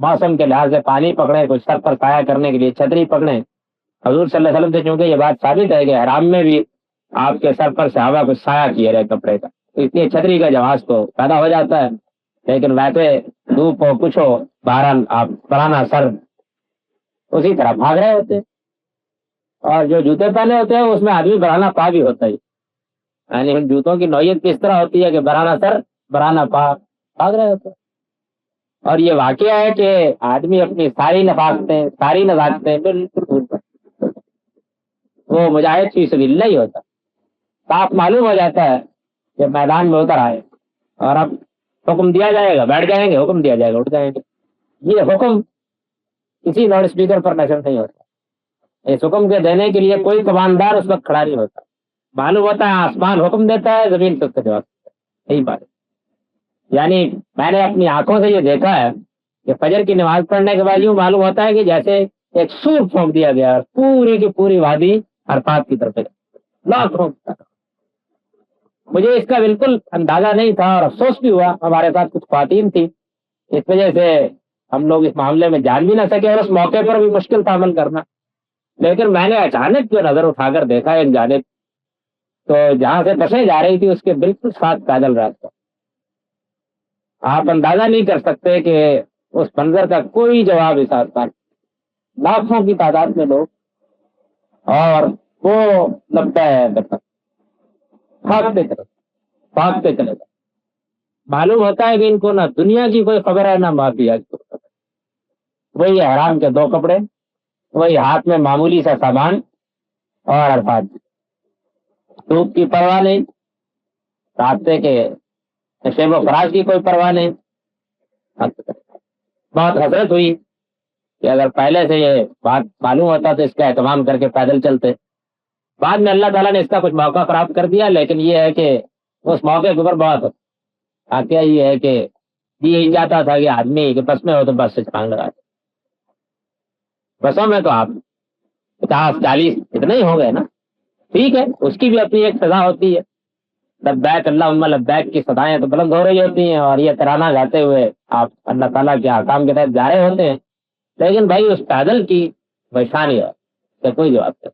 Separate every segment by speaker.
Speaker 1: موسم کے لحاظ سے پانی پکڑیں، کچھ سر پر سایہ کرنے کے لیے چھتری پکڑیں۔ حضور صلی اللہ علیہ وسلم سے چونکہ یہ بات ثابت ہے کہ حرام میں بھی آپ کے سر پر سے ہوا کو سایہ کیے رہے کپڑے کا، تو اس لیے چھتری کا جواز تو پیدا ہو جاتا ہے۔ لیکن ویسے دھوپ ہو کچھ ہو، بہرحال آپ پرانا سر اسی طرح بھاگ رہے ہوتے ہیں۔ اور جو جوتے پہنے ہوتے ہیں اس میں آدمی برانا پا بھی ہوتا ہے، یعنی ان جوتوں کی نوعیت کس طرح ہوتی ہے کہ برانا سر برانا پا بھاگ رہے ہوتے ہیں۔ اور یہ واقعہ ہے کہ آدمی اپنی ساری نفاستیں ساری نزاکتیں بالکل بھول جاتا ہے۔ وہ مجاہد فی سبیل اللہ ہی ہوتا، صاف معلوم ہو جاتا ہے کہ میدان میں اتر آئے اور اب حکم دیا جائے گا بیٹھ جائیں گے، حکم دیا جائے گا اٹھ جائیں گے۔ یہ حکم کسی لاؤڈ اسپیکر پر نشر نہیں ہوتا، اس حکم کے دینے کے لیے کوئی کماندار اس وقت کھڑا نہیں ہوتا۔ معلوم ہوتا ہے آسمان حکم دیتا ہے، زمین سے اس کا جواب دیتا ہے۔ یہی بات ہے۔ یعنی میں نے اپنی آنکھوں سے یہ دیکھا ہے کہ فجر کی نماز پڑھنے کے بعد یوں معلوم ہوتا ہے کہ جیسے ایک سور پھونک دیا گیا، پوری کی پوری وادی عرفات کی طرف لاکھوں۔ مجھے اس کا بالکل اندازہ نہیں تھا اور افسوس بھی ہوا، ہمارے ساتھ کچھ خواتین تھی، اس وجہ سے ہم لوگ اس معاملے میں جان بھی نہ سکے اور اس موقع پر بھی مشکل تھا عمل کرنا۔ لیکن میں نے اچانک جو نظر اٹھا کر دیکھا ایک جانب، تو جہاں سے بسیں جا رہی تھی اس کے بالکل ساتھ پیدل راستہ۔ آپ اندازہ نہیں کر سکتے کہ اس منظر کا کوئی جواب اس آسمان، لاکھوں کی تعداد میں لوگ، اور وہ لبیک بھاگتے چلے گئے۔ معلوم ہوتا ہے کہ ان کو نہ دنیا کی کوئی خبر ہے نہ معافیا کی کوئی خبر۔ وہی حرام کے 2 کپڑے، وہی ہاتھ میں معمولی سا سامان، اور عرفات دھوپ کی پرواہ نہیں، راستے کے شیب و فراز کی کوئی پرواہ نہیں۔ بہت حسرت ہوئی کہ اگر پہلے سے یہ بات معلوم ہوتا تو اس کا اہتمام کر کے پیدل چلتے۔ بعد میں اللہ تعالیٰ نے اس کا کچھ موقع خراب کر دیا، لیکن یہ ہے کہ اس موقع کے اوپر بہت واقعہ یہ ہے کہ یہ جاتا تھا کہ آدمی کہ بس میں ہو تو بس سے چھلانگ لگا دے۔ بسوں میں تو آپ 50-40 اتنے ہی ہو گئے نا، ٹھیک ہے، اس کی بھی اپنی ایک سزا ہوتی ہے۔ لبیک اللہم لبیک کی صدایں تو بلند ہو رہی ہوتی ہیں اور یہ ترانہ گاتے ہوئے آپ اللہ تعالیٰ کے احکام کے تحت جا رہے ہوتے ہیں، لیکن بھائی اس پیدل کی پریشانی ہے، اس کا کوئی جواب نہیں۔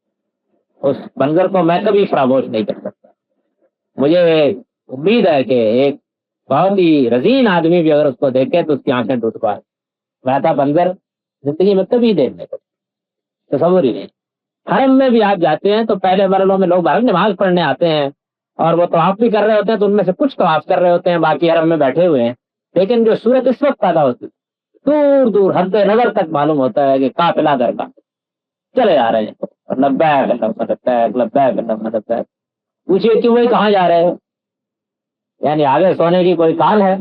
Speaker 1: اس منظر کو میں کبھی فراموش نہیں کر سکتا۔ مجھے امید ہے کہ ایک بہت ہی رزین آدمی بھی اگر اس کو دیکھے تو اس کی آنکھیں ٹوٹ پائے۔ ویسا منظر زندگی میں کبھی دیکھنے کو تصور ہی نہیں۔ حرم میں بھی آپ جاتے ہیں تو پہلے مرحلوں میں لوگ باہر نماز پڑھنے آتے ہیں اور وہ طواف بھی کر رہے ہوتے ہیں، تو ان میں سے کچھ طواف کر رہے ہوتے ہیں، باقی حرم میں بیٹھے ہوئے ہیں۔ لیکن جو صورت اس وقت پیدا ہوتی دور دور حد نظر تک معلوم ہوتا ہے کہ قافلہ در قافلہ چلے آ رہے ہیں، اور لبیک اللہم لبیک لبیک اللہم لبیک۔ پوچھئے کہ وہی کہاں جا رہے ہیں؟ یعنی آگے سونے کی کوئی کال ہے،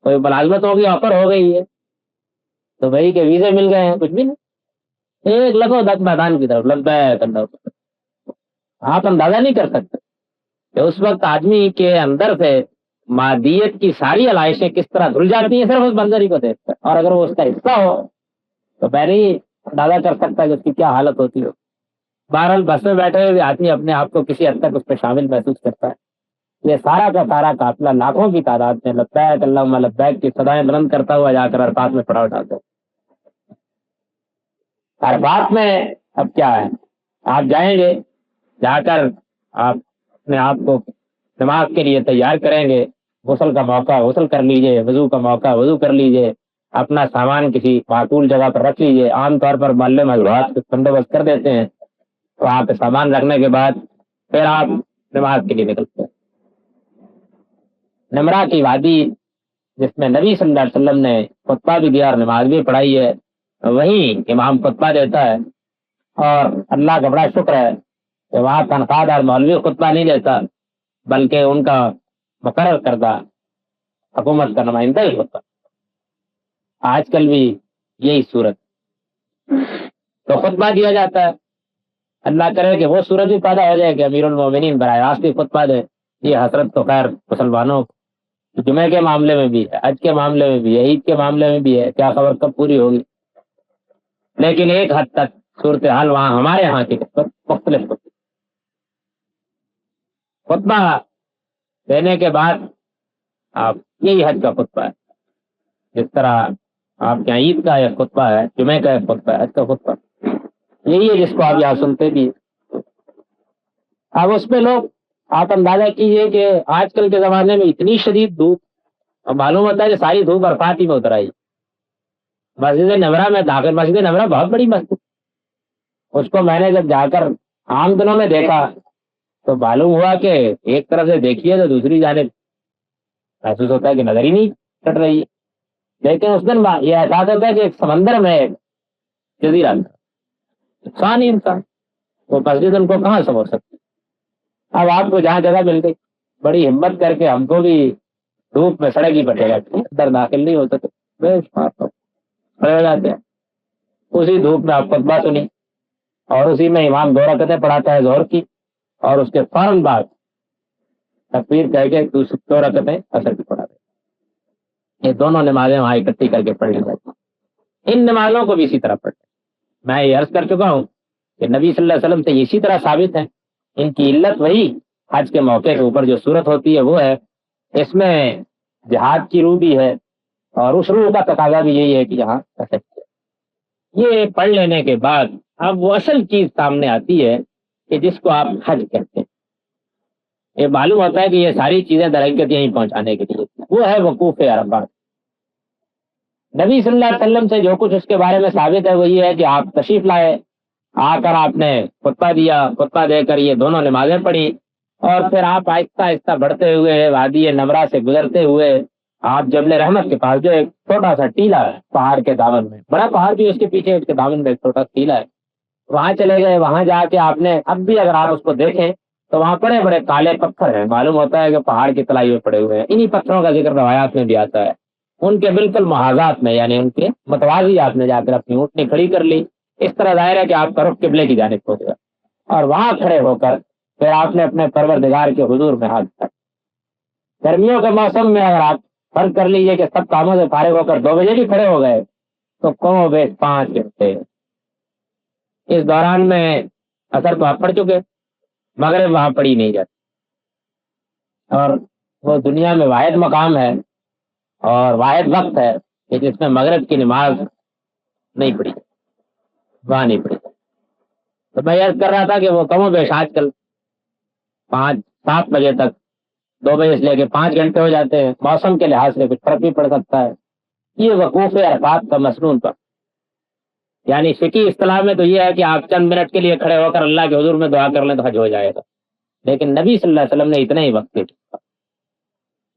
Speaker 1: کوئی ملازمت ہوگی، آفر ہو گئی ہے، تو بھائی کے ویزے مل گئے ہیں؟ کچھ بھی نہیں، ایک لگو دک میدان کی طرف لبیک اللہم۔ آپ اندازہ نہیں کر سکتے کہ اس وقت آدمی کے اندر سے مادیت کی ساری علائشیں کس طرح دھل جاتی ہیں صرف اس منظر ہی کو دیکھ کر، اور اگر وہ اس کا حصہ ہو تو میں نہیں اندازہ کر سکتا کہ اس کی کیا حالت ہوتی ہو۔ بہرحال بس میں بیٹھے ہوئے آدمی اپنے آپ کو کسی حد تک اس پہ شامل محسوس کرتا ہے۔ یہ سارا کا سارا قافلہ لاکھوں کی تعداد میں لبیک اللہم لبیک کی صدائیں بلند کرتا ہوا جا کر عرفات میں پڑاؤ ڈالتا ہے۔ عرفات میں اب کیا ہے، آپ جائیں گے، جا کر آپ اپنے آپ کو نماز کے لیے تیار کریں گے، غسل کا موقع غسل کر لیجئے، وضو کا موقع وضو کر لیجئے، اپنا سامان کسی معقول جگہ پر رکھ لیجئے۔ عام طور پر محلے میں حضرات بندوبست کر دیتے ہیں، وہاں پہ سامان رکھنے کے بعد پھر آپ نماز کے لیے نکلتے ہیں۔ نمرہ کی وادی جس میں نبی صلی اللہ علیہ وسلم نے خطبہ بھی دیا اور نماز بھی پڑھائی ہے، وہیں امام خطبہ دیتا ہے، اور اللہ کا بڑا شکر ہے کہ وہاں تنخواہ دار مولوی خطبہ نہیں دیتا، بلکہ ان کا مقرر کردہ حکومت کا نمائندہ ہی ہوتا۔ آج کل بھی یہی صورت، تو خطبہ دیا جاتا ہے۔ اللہ کرے کہ وہ صورت بھی پیدا ہو جائے کہ امیر المومنین براہ راست ہی خطبہ دے۔ یہ حسرت تو خیر مسلمانوں جمعے کے معاملے میں بھی ہے، حج کے معاملے میں بھی ہے، عید کے معاملے میں بھی ہے، کیا خبر کب پوری ہوگی۔ لیکن ایک حد تک صورتحال وہاں ہمارے یہاں کی مختلف ہوتی۔ خطبہ دینے کے بعد آپ یہی حج کا خطبہ ہے، جس طرح آپ کے یہاں عید کا ایک خطبہ ہے، جمعے کا ایک خطبہ ہے، حج کا خطبہ یہی ہے جس کو آپ یہاں سنتے بھی۔ اب اس پہ لوگ، آپ اندازہ کیجئے کہ آج کل کے زمانے میں اتنی شدید دھوپ، اور معلوم ہوتا ہے کہ ساری دھوپ عرفات ہی میں اتر آئی۔ مسجد نبرہ میں داخل، مسجد نبرہ بہت بڑی مسجد، اس کو میں نے جب جا کر عام دنوں میں دیکھا تو معلوم ہوا کہ ایک طرف سے دیکھیے تو دوسری جانب محسوس ہوتا ہے کہ نظر ہی نہیں کٹ رہی، لیکن اس دن یہ احساس ہوتا ہے کہ ایک سمندر میں ایک جزیرہ، انسان ہی انسان، وہ مسجد ان کو کہاں سمجھ سکتی۔ اب آپ کو جہاں جگہ مل گئی، بڑی ہمت کر کے ہم کو بھی دھوپ میں سڑک ہی پٹے گا، اندر داخل نہیں ہو سکتے، کھڑے ہو جاتے ہیں اسی دھوپ میں۔ آپ خطبہ سنی اور اسی میں امام 2 رکعتیں پڑھاتا ہے ظہر کی، اور اس کے فوراً بعد تکبیر کہہ کے 2 رکعتیں عصر کی پڑھاتے ہیں۔ یہ دونوں نمازیں وہاں اکٹھی کر کے پڑھ لی جاتی ہیں۔ ان نمازوں کو بھی اسی طرح پڑھتے ہیں۔ میں یہ عرض کر چکا ہوں کہ نبی صلی اللہ علیہ وسلم سے اسی طرح ثابت ہے۔ ان کی علت وہی حج کے موقع کے اوپر جو صورت ہوتی ہے وہ ہے، اس میں جہاد کی روح بھی ہے، اور اس روح کا تقاضا بھی یہی ہے کہ یہاں یہ پڑھ لینے کے بعد اب وہ اصل چیز سامنے آتی ہے کہ جس کو آپ حج کہتے ہیں۔ یہ معلوم ہوتا ہے کہ یہ ساری چیزیں در حقیقت یہیں پہنچانے کے لیے، وہ ہے وقوف عرفات۔ نبی صلی اللہ علیہ وسلم سے جو کچھ اس کے بارے میں ثابت ہے وہ یہ ہے کہ آپ تشریف لائے، آ کر آپ نے خطبہ دیا، خطبہ دے کر یہ دونوں نمازیں پڑھی، اور پھر آپ آہستہ آہستہ بڑھتے ہوئے وادی نمرہ سے گزرتے ہوئے آپ جبل رحمت کے پاس، جو ایک چھوٹا سا ٹیلا ہے پہاڑ کے دامن میں، بڑا پہاڑ بھی اس کے پیچھے، اس کے دامن میں ایک چھوٹا ٹیلا ہے، وہاں چلے گئے۔ وہاں جا کے آپ نے، اب بھی اگر آپ اس کو دیکھیں تو وہاں بڑے بڑے کالے پتھر ہیں، معلوم ہوتا ہے کہ پہاڑ کی تلائی میں پڑے ہوئے ہیں۔ انہی پتھروں کا ذکر روایات میں بھی آتا ہے۔ ان کے بالکل محاذات میں، یعنی ان کے متوازی آپ نے جا کر اپنی اونٹنی کھڑی کر لی، اس طرح ظاہر ہے کہ آپ کا رخ قبلے کی جانب ہو گیا، اور وہاں کھڑے ہو کر پھر آپ نے اپنے پروردگار کے حضور میں ہاتھ اٹھائے۔ گرمیوں کے موسم میں اگر آپ فرض کر لیجئے کہ سب کاموں سے فارغ ہو کر 2 بجے بھی کھڑے ہو گئے تو کم و بیش 5 گھنٹے، اس دوران میں اثر تو آپ پڑھ چکے، مغرب وہاں پڑھی نہیں جاتی، اور وہ دنیا میں واحد مقام ہے اور واحد وقت ہے کہ جس میں مغرب کی نماز نہیں پڑھی، وہاں نہیں پڑھی۔ تو میں یاد کر رہا تھا کہ وہ کم و بیش آج کل 5-7 بجے تک، 2 بجے سے لے کے 5 گھنٹے ہو جاتے ہیں۔ موسم کے لحاظ سے کچھ فرق بھی پڑ سکتا ہے۔ یہ وقوف عرفات کا مسنون پر، یعنی فقہی اصطلاح میں تو یہ ہے کہ آپ چند منٹ کے لیے کھڑے ہو کر اللہ کے حضور میں دعا کر لیں تو حج ہو جائے گا، لیکن نبی صلی اللہ علیہ وسلم نے اتنا ہی وقت دیا۔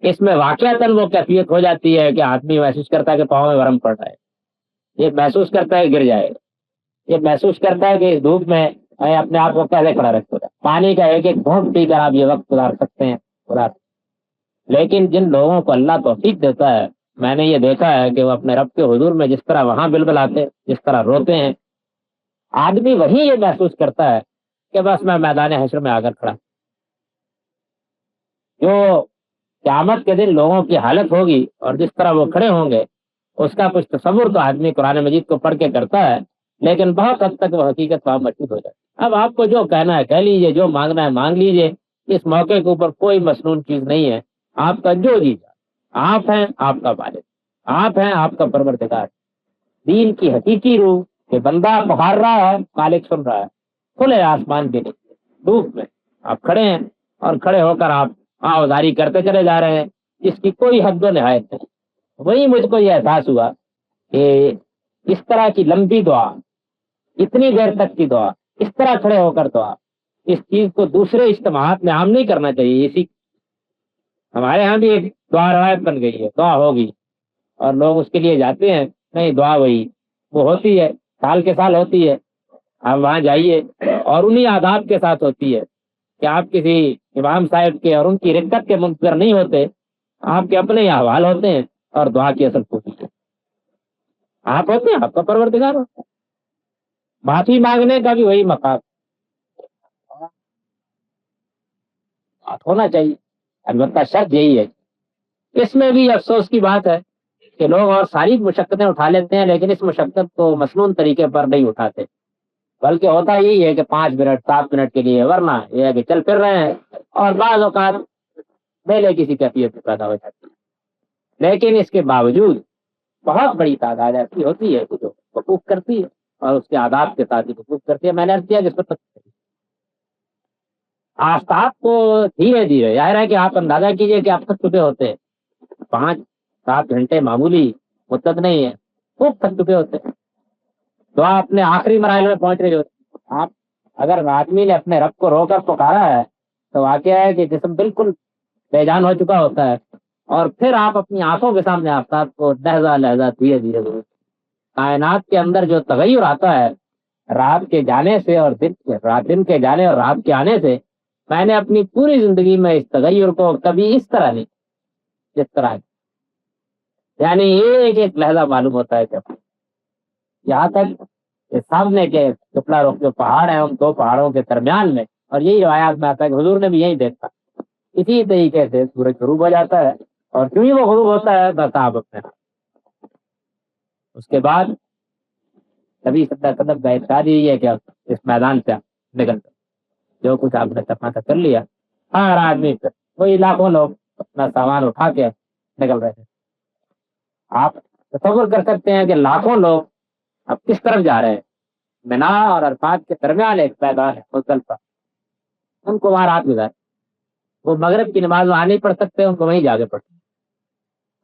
Speaker 1: اس میں واقعتاً وہ کیفیت ہو جاتی ہے کہ آدمی محسوس کرتا ہے کہ پاؤں میں ورم پڑ رہا ہے، یہ محسوس کرتا ہے کہ گر جائے گا، یہ محسوس کرتا ہے کہ اس دھوپ میں اپنے آپ کو کیسے کھڑا رکھو گا۔ پانی کا ایک ایک گھونٹ پی کر آپ یہ وقت گزار سکتے ہیں۔ لیکن جن لوگوں کو اللہ توفیق دیتا ہے، میں نے یہ دیکھا ہے کہ وہ اپنے رب کے حضور میں جس طرح وہاں بلبلاتے، جس طرح روتے ہیں، آدمی وہی یہ محسوس کرتا ہے کہ بس میں میدان حشر میں آ کر کھڑا۔ جو قیامت کے دن لوگوں کی حالت ہوگی اور جس طرح وہ کھڑے ہوں گے، اس کا کچھ تصور تو آدمی قرآن مجید کو پڑھ کے کرتا ہے، لیکن بہت حد تک وہ حقیقت وہاں محسوس ہو جاتی ہے۔ اب آپ کو جو کہنا ہے کہہ لیجئے، جو مانگنا ہے مانگ لیجئے، اس موقع کے اوپر کوئی مسنون چیز نہیں ہے۔ آپ کا جو جی جائے، آپ ہیں آپ کا والد، آپ ہیں آپ کا پروردگار۔ دین کی حقیقی روح کہ بندہ پکار رہا ہے، مالک سن رہا ہے، کھلے آسمان کے نیچے دھوپ میں آپ کھڑے ہیں، اور کھڑے ہو کر آپ آوازاری کرتے چلے جا رہے ہیں جس کی کوئی حد و نہایت نہیں۔ وہی مجھ کو یہ احساس ہوا کہ اس طرح کی لمبی دعا، اتنی دیر تک کی دعا، اس طرح کھڑے ہو کر دعا، اس چیز کو دوسرے اجتماعات میں عام نہیں کرنا چاہیے۔ اسی ہمارے ہاں بھی ایک دعا روایت بن گئی ہے، دعا ہوگی، اور لوگ اس کے لیے جاتے ہیں، نہیں دعا وہی وہ ہوتی ہے، سال کے سال ہوتی ہے، آپ وہاں جائیے، اور انہی آداب کے ساتھ ہوتی ہے کہ آپ کسی امام صاحب کے اور ان کی رکت کے منتظر نہیں ہوتے، آپ کے اپنے ہی احوال ہوتے ہیں، اور دعا کی اصل خوبی ہے آپ ہوتے ہیں، آپ کا پروردگار ہوتا ہے۔ معافی مانگنے کا بھی وہی مقام ہونا چاہیے، البتہ شرط یہی ہے۔ اس میں بھی افسوس کی بات ہے کہ لوگ اور ساری مشقتیں اٹھا لیتے ہیں، لیکن اس مشقت کو مسنون طریقے پر نہیں اٹھاتے، بلکہ ہوتا یہی ہے کہ 5 منٹ 7 منٹ کے لیے، ورنہ یہ ہے کہ چل پھر رہے ہیں، اور بعض اوقات میلے کسی کیفیت پیدا ہو جاتی ہے۔ لیکن اس کے باوجود بہت بڑی تعداد ایسی ہوتی ہے جو وقوف کرتی ہے اور اس کے آداب کے ساتھ ہی وقوف کرتی ہے. میں نے عرض کیا کہ اس پر آفتاب کو دھیرے دھیرے ظاہر ہے کہ آپ اندازہ کیجئے کہ آپ تھک چکے ہوتے ہیں, 5-7 گھنٹے معمولی مدت نہیں ہے, خوب تھک چکے ہوتے ہیں, تو آپ اپنے آخری مراحل میں پہنچ رہے ہوتے. آپ اگر آدمی نے اپنے رب کو رو کر پکارا ہے تو واقعہ ہے کہ جسم بالکل بے جان ہو چکا ہوتا ہے, اور پھر آپ اپنی آنکھوں کے سامنے آفتاب کو لہجہ لہجہ دھیرے دھیرے کائنات کے اندر جو تغیر آتا ہے رات کے جانے سے اور دن کے جانے اور رات کے آنے سے, میں نے اپنی پوری زندگی میں اس تغیر کو کبھی اس طرح نہیں جس طرح, یعنی ایک ایک لہجہ معلوم ہوتا ہے. جب یہاں تک کہ سامنے کے ٹکڑا روک جو پہاڑ ہیں ان 2 پہاڑوں کے درمیان میں, اور یہی روایات میں آتا ہے کہ حضور نے بھی یہی دیکھا, اسی طریقے سے سورج غروب ہو جاتا ہے, اور کیوں ہی وہ غروب ہوتا ہے بس آپ اپنے اس کے بعد نبی صلی اللہ علیہ وسلم کا ارشاد یہی ہے کہ اس میدان سے نکل جو کچھ آپ نے کرنا تھا کر لیا. ہر آدمی پہ وہی لاکھوں لوگ اپنا سامان اٹھا کے نکل رہے تھے. آپ تصور کر سکتے ہیں کہ لاکھوں لوگ اب کس طرف جا رہے ہیں. منا اور عرفات کے درمیان ایک میدان ہے مزدلفہ, ان کو وہاں رات گزار, وہ مغرب کی نماز وہاں نہیں پڑھ سکتے, ان کو وہیں جا کے پڑھتے.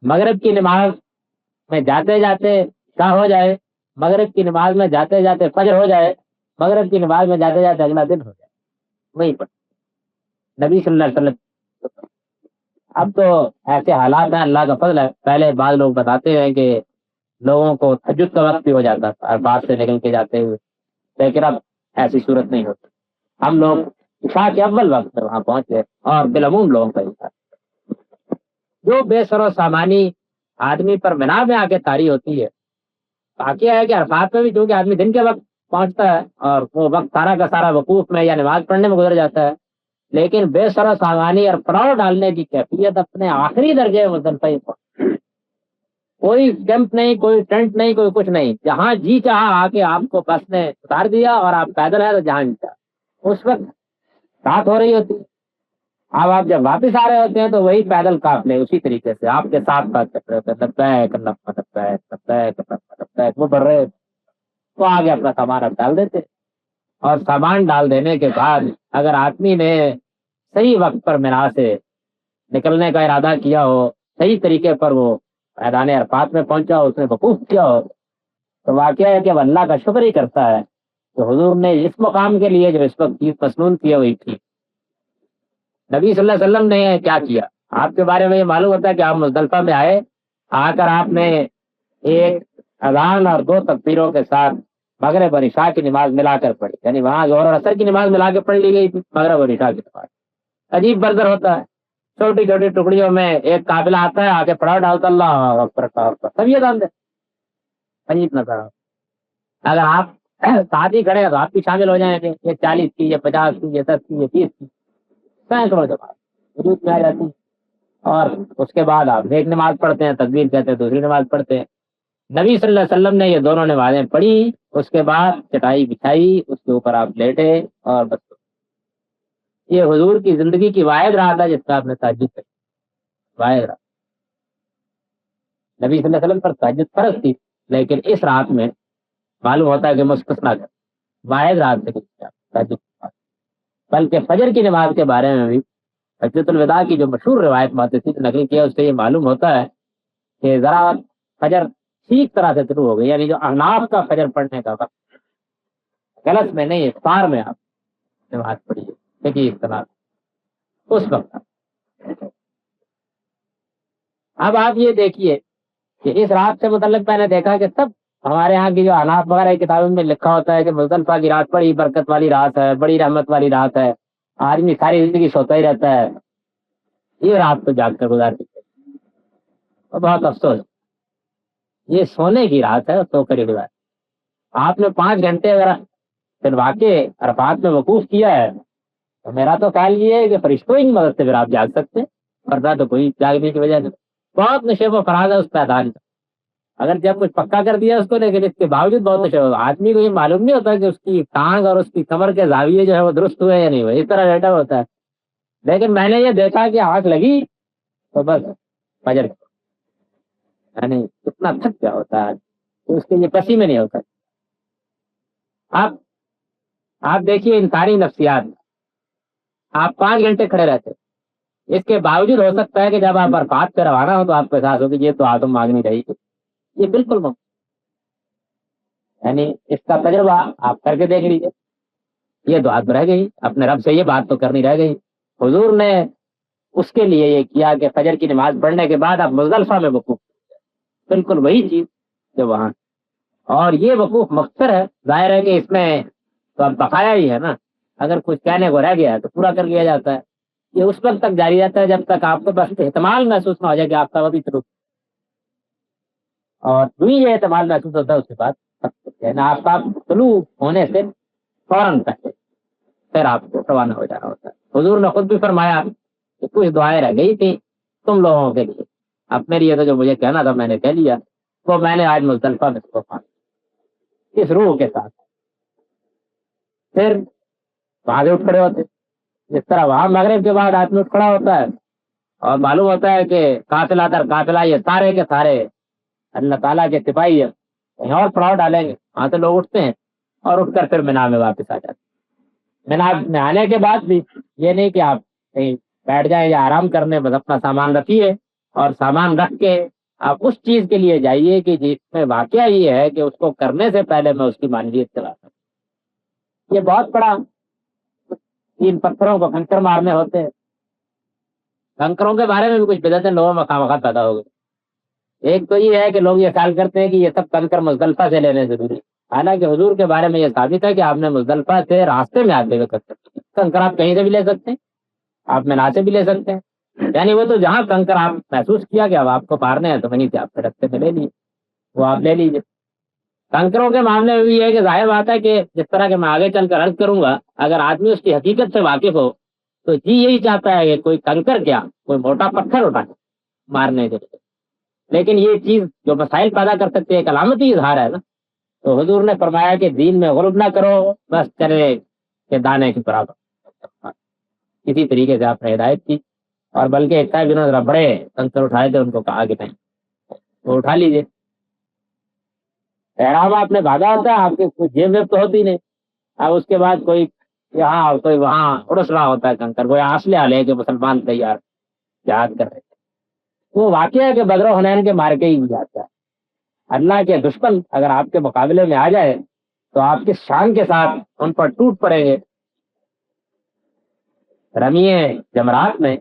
Speaker 1: مغرب کی نماز میں جاتے جاتے کیا ہو جائے, مغرب کی نماز میں جاتے جاتے فجر ہو جائے, مغرب کی نماز میں جاتے جاتے اگلا دن ہو جائے, وہیں پر نبی صلی اللہ علیہ وسلم. اب تو ایسے حالات ہیں, اللہ کا فضل ہے. پہلے بعض لوگ بتاتے ہیں کہ لوگوں کو تہجد کا وقت بھی ہو جاتا تھا اور بات سے نکل کے جاتے ہوئے, لیکن اب ایسی صورت نہیں ہوتی. ہم لوگ عشاء کے اول وقت میں وہاں پہنچے, اور بالعموم لوگوں کا حصہ جو بے سر و سامانی آدمی پر منا میں آ کے طاری ہوتی ہے. باقی ہے کہ عرفات میں بھی چونکہ آدمی دن کے وقت پہنچتا ہے اور وہ وقت سارا کا سارا وقوف میں یا نماز پڑھنے میں گزر جاتا ہے, لیکن بے سر و سامانی اور پڑاؤ ڈالنے کی کیفیت اپنے آخری درجے مزدلفہ پر. کوئی کیمپ نہیں, کوئی ٹینٹ نہیں, کوئی کچھ نہیں, جہاں جی چاہا آ کے آپ کو بس نے اتار دیا, اور آپ پیدل ہیں تو جہاں جی چاہا اس وقت رات ہو رہی ہوتی. اب آپ جب واپس آ رہے ہوتے ہیں تو وہی پیدل قافلے اسی طریقے سے آپ کے ساتھ ساتھ چل رہے ہوتے ہیں, وہ بڑھ رہے تو آگے اپنا سامان اب ڈال دیتے. اور سامان ڈال دینے کے بعد اگر آدمی نے صحیح وقت پر مینا سے نکلنے کا ارادہ کیا ہو, صحیح طریقے پر وہ میدان عرفات میں پہنچا ہو, اس نے وقوف کیا ہو, تو واقعہ ہے کہ وہ اللہ کا شکر ہی کرتا ہے کہ حضور نے اس مقام کے لیے جو اس وقت چیز مسنون کی ہوئی تھی. نبی صلی اللہ علیہ وسلم نے کیا کیا, آپ کے بارے میں یہ معلوم ہوتا ہے کہ آپ مزدلفہ میں آئے, آ کر آپ نے ایک اذان اور 2 تکبیروں کے ساتھ مغرب اور عشاء کی نماز ملا کر پڑھی, یعنی وہاں ظہر اور عصر کی نماز ملا کے پڑھ لی گئی تھی, مغرب اور عشاء کی نماز. عجیب منظر ہوتا ہے, چھوٹی چھوٹی ٹکڑیوں میں ایک قافلہ آتا ہے, آگے پڑاؤ ڈالتا, اللہ اکبر سب یہ دان دے. عجیب نظر اگر آپ ساتھ ہی کھڑے ہیں تو آپ بھی شامل ہو جائیں گے, یہ 40 کی, یہ 50 کی, یہ 10 کی, یہ 30 کی, سینکڑوں جماعت وجود میں آ جاتی. اور اس کے بعد آپ ایک نماز پڑھتے ہیں, تکبیر کہتے ہیں, دوسری نماز پڑھتے ہیں. نبی صلی اللہ علیہ وسلم نے یہ دونوں نمازیں پڑھی, اس کے بعد چٹائی بچھائی, اس کے اوپر آپ لیٹے اور بس. یہ حضور کی زندگی کی واحد رات ہے جس کا آپ نے تہجد کری, واحد رات. نبی صلی اللہ علیہ وسلم پر تہجد فرض تھی, لیکن اس رات میں معلوم ہوتا ہے کہ مستثنا کر واحد رات سے تہجد. بلکہ فجر کی نماز کے بارے میں بھی حجۃ الوداع کی جو مشہور روایت محدثین نے نقل کیا, اس سے یہ معلوم ہوتا ہے کہ ذرا فجر ٹھیک طرح سے شروع ہو گئی, یعنی جو احناف کا فجر پڑھنے کا وقت, غلط میں نہیں, افطار میں آپ نماز پڑھیے, دیکھیے اختلاف اس وقت. اب آپ یہ دیکھیے کہ اس رات سے متعلق میں نے دیکھا کہ سب ہمارے یہاں کی جو احناف وغیرہ کی کتابوں میں لکھا ہوتا ہے کہ مزدلفہ کی رات بڑی برکت والی رات ہے, بڑی رحمت والی رات ہے, آدمی ساری زندگی سوتا ہی رہتا ہے, یہ رات کو جاگ کر گزارتی ہے. اور بہت افسوس, یہ سونے کی رات ہے, سو کر ہی گزار. آپ نے 5 گھنٹے اگر پھر واقع عرفات میں وقوف کیا ہے تو میرا تو خیال یہ ہے کہ فرشتوں کی مدد سے پھر آپ جاگ سکتے ہیں, ورنہ تو کوئی جاگنے کی وجہ نہیں. بہت نشیب و فراز ہے اس پیدان کا, اگر جب کچھ پکا کر دیا اس کو, لیکن اس کے باوجود بہت نشیب. آدمی کو یہ معلوم نہیں ہوتا کہ اس کی ٹانگ اور اس کی کمر کے زاویے جو ہے وہ درست ہوئے یا نہیں ہوئے, اس طرح ڈیٹا ہوتا ہے. لیکن میں نے یہ دیکھا کہ آنکھ لگی تو بس فجر یعنی کتنا تھک گیا ہوتا ہے تو اس کے لیے پسینے نہیں ہوتا. آپ دیکھیے انسانی نفسیات، آپ 5 گھنٹے کھڑے رہتے، اس کے باوجود ہو سکتا ہے کہ جب آپ برسات پہ روانہ ہو تو آپ کے احساس ہو کہ یہ تو آدم مانگنی رہی. یہ بالکل ممکن، یعنی اس کا تجربہ آپ کر کے دیکھ لیجیے. یہ دعا تو رہ گئی، اپنے رب سے یہ بات تو کرنی رہ گئی. حضور نے اس کے لیے یہ کیا کہ فجر کی نماز پڑھنے کے بعد آپ مزدلفہ میں وقوف، بالکل وہی چیز جو وہاں. اور یہ وقوف مختصر ہے، ظاہر ہے کہ اس میں تو اب بقایا ہی ہے نا، اگر کچھ کہنے کو رہ گیا ہے تو پورا کر لیا جاتا ہے. یہ اس وقت تک جاری رہتا ہے جب تک آپ کو بس احتمال محسوس نہ ہو جائے کہ آپ کا ابھی شروع، اور یہ احتمال محسوس ہوتا ہے اس کے بعد آفتاب طلوع ہونے سے فوراً پہلے پھر آپ کو روانہ ہو جانا ہوتا ہے. حضور نے خود بھی فرمایا کہ کچھ دعائیں رہ گئی تھی تم لوگوں کے لیے، اب میرے لیے تو جو مجھے کہنا تھا میں نے کہہ لیا، وہ میں نے آج مزدلفہ میں اس کو پایا اس روح کے ساتھ. پھر وہاں سے اٹھ کھڑے ہوتے، جس طرح وہاں مغرب کے بعد آدمی اٹھ کھڑا ہوتا ہے اور معلوم ہوتا ہے کہ قافلہ در قافلہ یہ سارے کے سارے اللہ تعالیٰ کے سپاہی ہے، کہیں اور پڑاؤ ڈالیں گے. وہاں سے لوگ اٹھتے ہیں اور اٹھ کر پھر مینا میں واپس آ جاتے ہیں. مینا میں آنے کے بعد بھی یہ نہیں کہ آپ کہیں بیٹھ جائیں یا آرام کرنے، بس اپنا سامان رکھیے اور سامان رکھ کے آپ اس چیز کے لیے جائیے کہ جس میں واقعہ یہ ہے کہ اس کو کرنے سے پہلے میں اس کی مانویت چلا سکوں. یہ بہت بڑا، ان پتھروں کو کنکر مارنے ہوتے ہیں. کنکروں کے بارے میں بھی کچھ بدعتیں لوگوں میں خواہ پیدا ہو گئی. ایک تو یہ ہے کہ لوگ یہ خیال کرتے ہیں کہ یہ سب کنکر مزدلفہ سے لینے ضروری، حالانکہ حضور کے بارے میں یہ ثابت ہے کہ آپ نے مزدلفہ سے راستے میں آتے ہوئے کنکر آپ کہیں سے بھی لے سکتے ہیں، آپ مینا سے بھی لے سکتے ہیں. یعنی وہ تو جہاں کنکر آپ محسوس کیا کہ اب آپ کو پارنے ہیں تو وہیں سے آپ کے رستے میں لے لیجیے، وہ آپ لے لیجیے. کنکروں کے معاملے میں بھی یہ ہے کہ ظاہر بات ہے کہ جس طرح کہ میں آگے چل کر عرض کروں گا، اگر آدمی اس کی حقیقت سے واقف ہو تو جی یہی چاہتا ہے کہ کوئی کنکر کیا کوئی موٹا پتھر اٹھائے مارنے کے لیے. لیکن یہ چیز جو مسائل پیدا کر سکتے ہیں ایک علامتی اظہار ہے نا. تو حضور نے فرمایا کہ دین میں غلب نہ کرو، بس چلے کہ دانے کی برابر. اسی طریقے سے آپ نے ہدایت کی، اور بلکہ ایک جنہوں ذرا بڑے کنکر اٹھائے تھے ان کو کہا کہ نہیں وہ اٹھا لیجیے. احرام آپ نے باندھا ہوتا ہے، آپ کے کوئی جیب ویب تو ہوتی نہیں. اب اس کے بعد کوئی یہاں کوئی وہاں اڑس رہا ہوتا ہے کنکر، کوئی آسلے لے کے مسلمان تیار جہاد کر رہے تھے. وہ واقعہ ہے کہ بدر و حنین کے مارکے ہی جاتا ہے. اللہ کے دشمن اگر آپ کے مقابلے میں آ جائے تو آپ کی شان کے ساتھ ان پر ٹوٹ پڑیں گے. رمیے جمرات میں،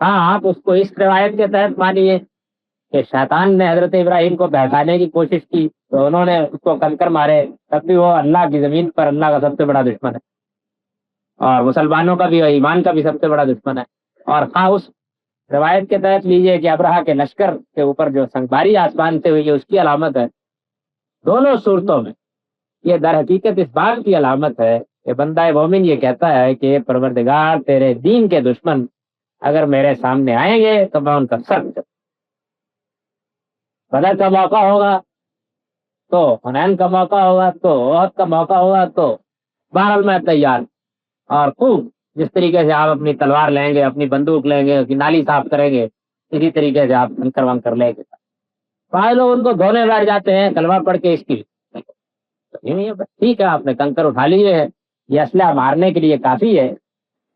Speaker 1: ہاں آپ اس کو اس روایت کے تحت مانیے کہ شیطان نے حضرت ابراہیم کو بہکانے کی کوشش کی تو انہوں نے اس کو کنکر مارے، تب بھی وہ اللہ کی زمین پر اللہ کا سب سے بڑا دشمن ہے، اور مسلمانوں کا بھی اور ایمان کا بھی سب سے بڑا دشمن ہے. اور ہاں اس روایت کے تحت لیجیے کہ ابرہا کے لشکر کے اوپر جو سنگباری آسمان سے ہوئی ہے اس کی علامت ہے. دونوں صورتوں میں یہ در حقیقت اس بات کی علامت ہے کہ بندہ مومن یہ کہتا ہے کہ پروردگار تیرے دین کے دشمن اگر میرے سامنے آئیں گے تو میں ان کا سر بدر کا موقع ہوگا تو حنین کا موقع ہوگا تو احد کا موقع ہوگا تو بہرحال میں تیار. اور خوب جس طریقے سے آپ اپنی تلوار لیں گے، اپنی بندوق لیں گے، کی نالی صاف کریں گے، اسی طریقے سے آپ کنکر ونکر لیں گے. بعض لوگ ان کو دھونے بیٹھ جاتے ہیں کلمہ پڑھ کے اس کی. ٹھیک ہے آپ نے کنکر اٹھا لیے ہے، یہ اسلحہ مارنے کے لیے کافی ہے،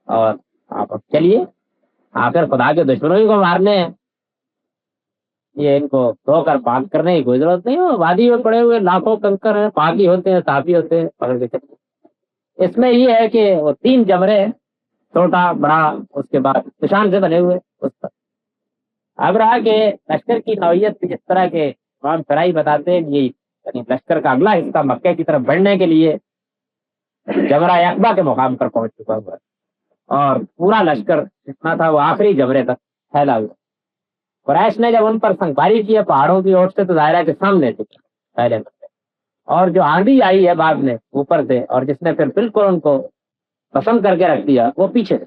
Speaker 1: اور آپ اب چلیے آخر خدا کے دشمنوں ہی کو مارنے ہیں، یہ ان کو دھو کر پاک کرنے کی کوئی ضرورت نہیں. وادی میں پڑے ہوئے لاکھوں کنکر ہیں، پاکی ہوتے ہیں، صافی ہوتے ہیں، پکڑ کے چلتے. اس میں یہ ہے کہ وہ 3 جمرے چھوٹا بڑا اس کے بعد نشان سے بنے ہوئے اس پر. اب رہا کہ لشکر کی نوعیت جس طرح کے امام فرائی بتاتے ہیں، یہی یعنی لشکر کا اگلا حصہ مکے کی طرف بڑھنے کے لیے جمرہ اقبا کے مقام پر پہنچ چکا ہوا ہے، اور پورا لشکر جتنا تھا وہ آخری جمرے تک پھیلا ہوا. قریش نے جب ان پر سنگباری کی ہے پہاڑوں کی اوٹ سے تو ظاہرہ کے سامنے تھے پہلے مرتبہ، اور جو آندھی آئی ہے بعد میں اوپر سے اور جس نے پھر بالکل ان کو پسند کر کے رکھ دیا وہ پیچھے سے.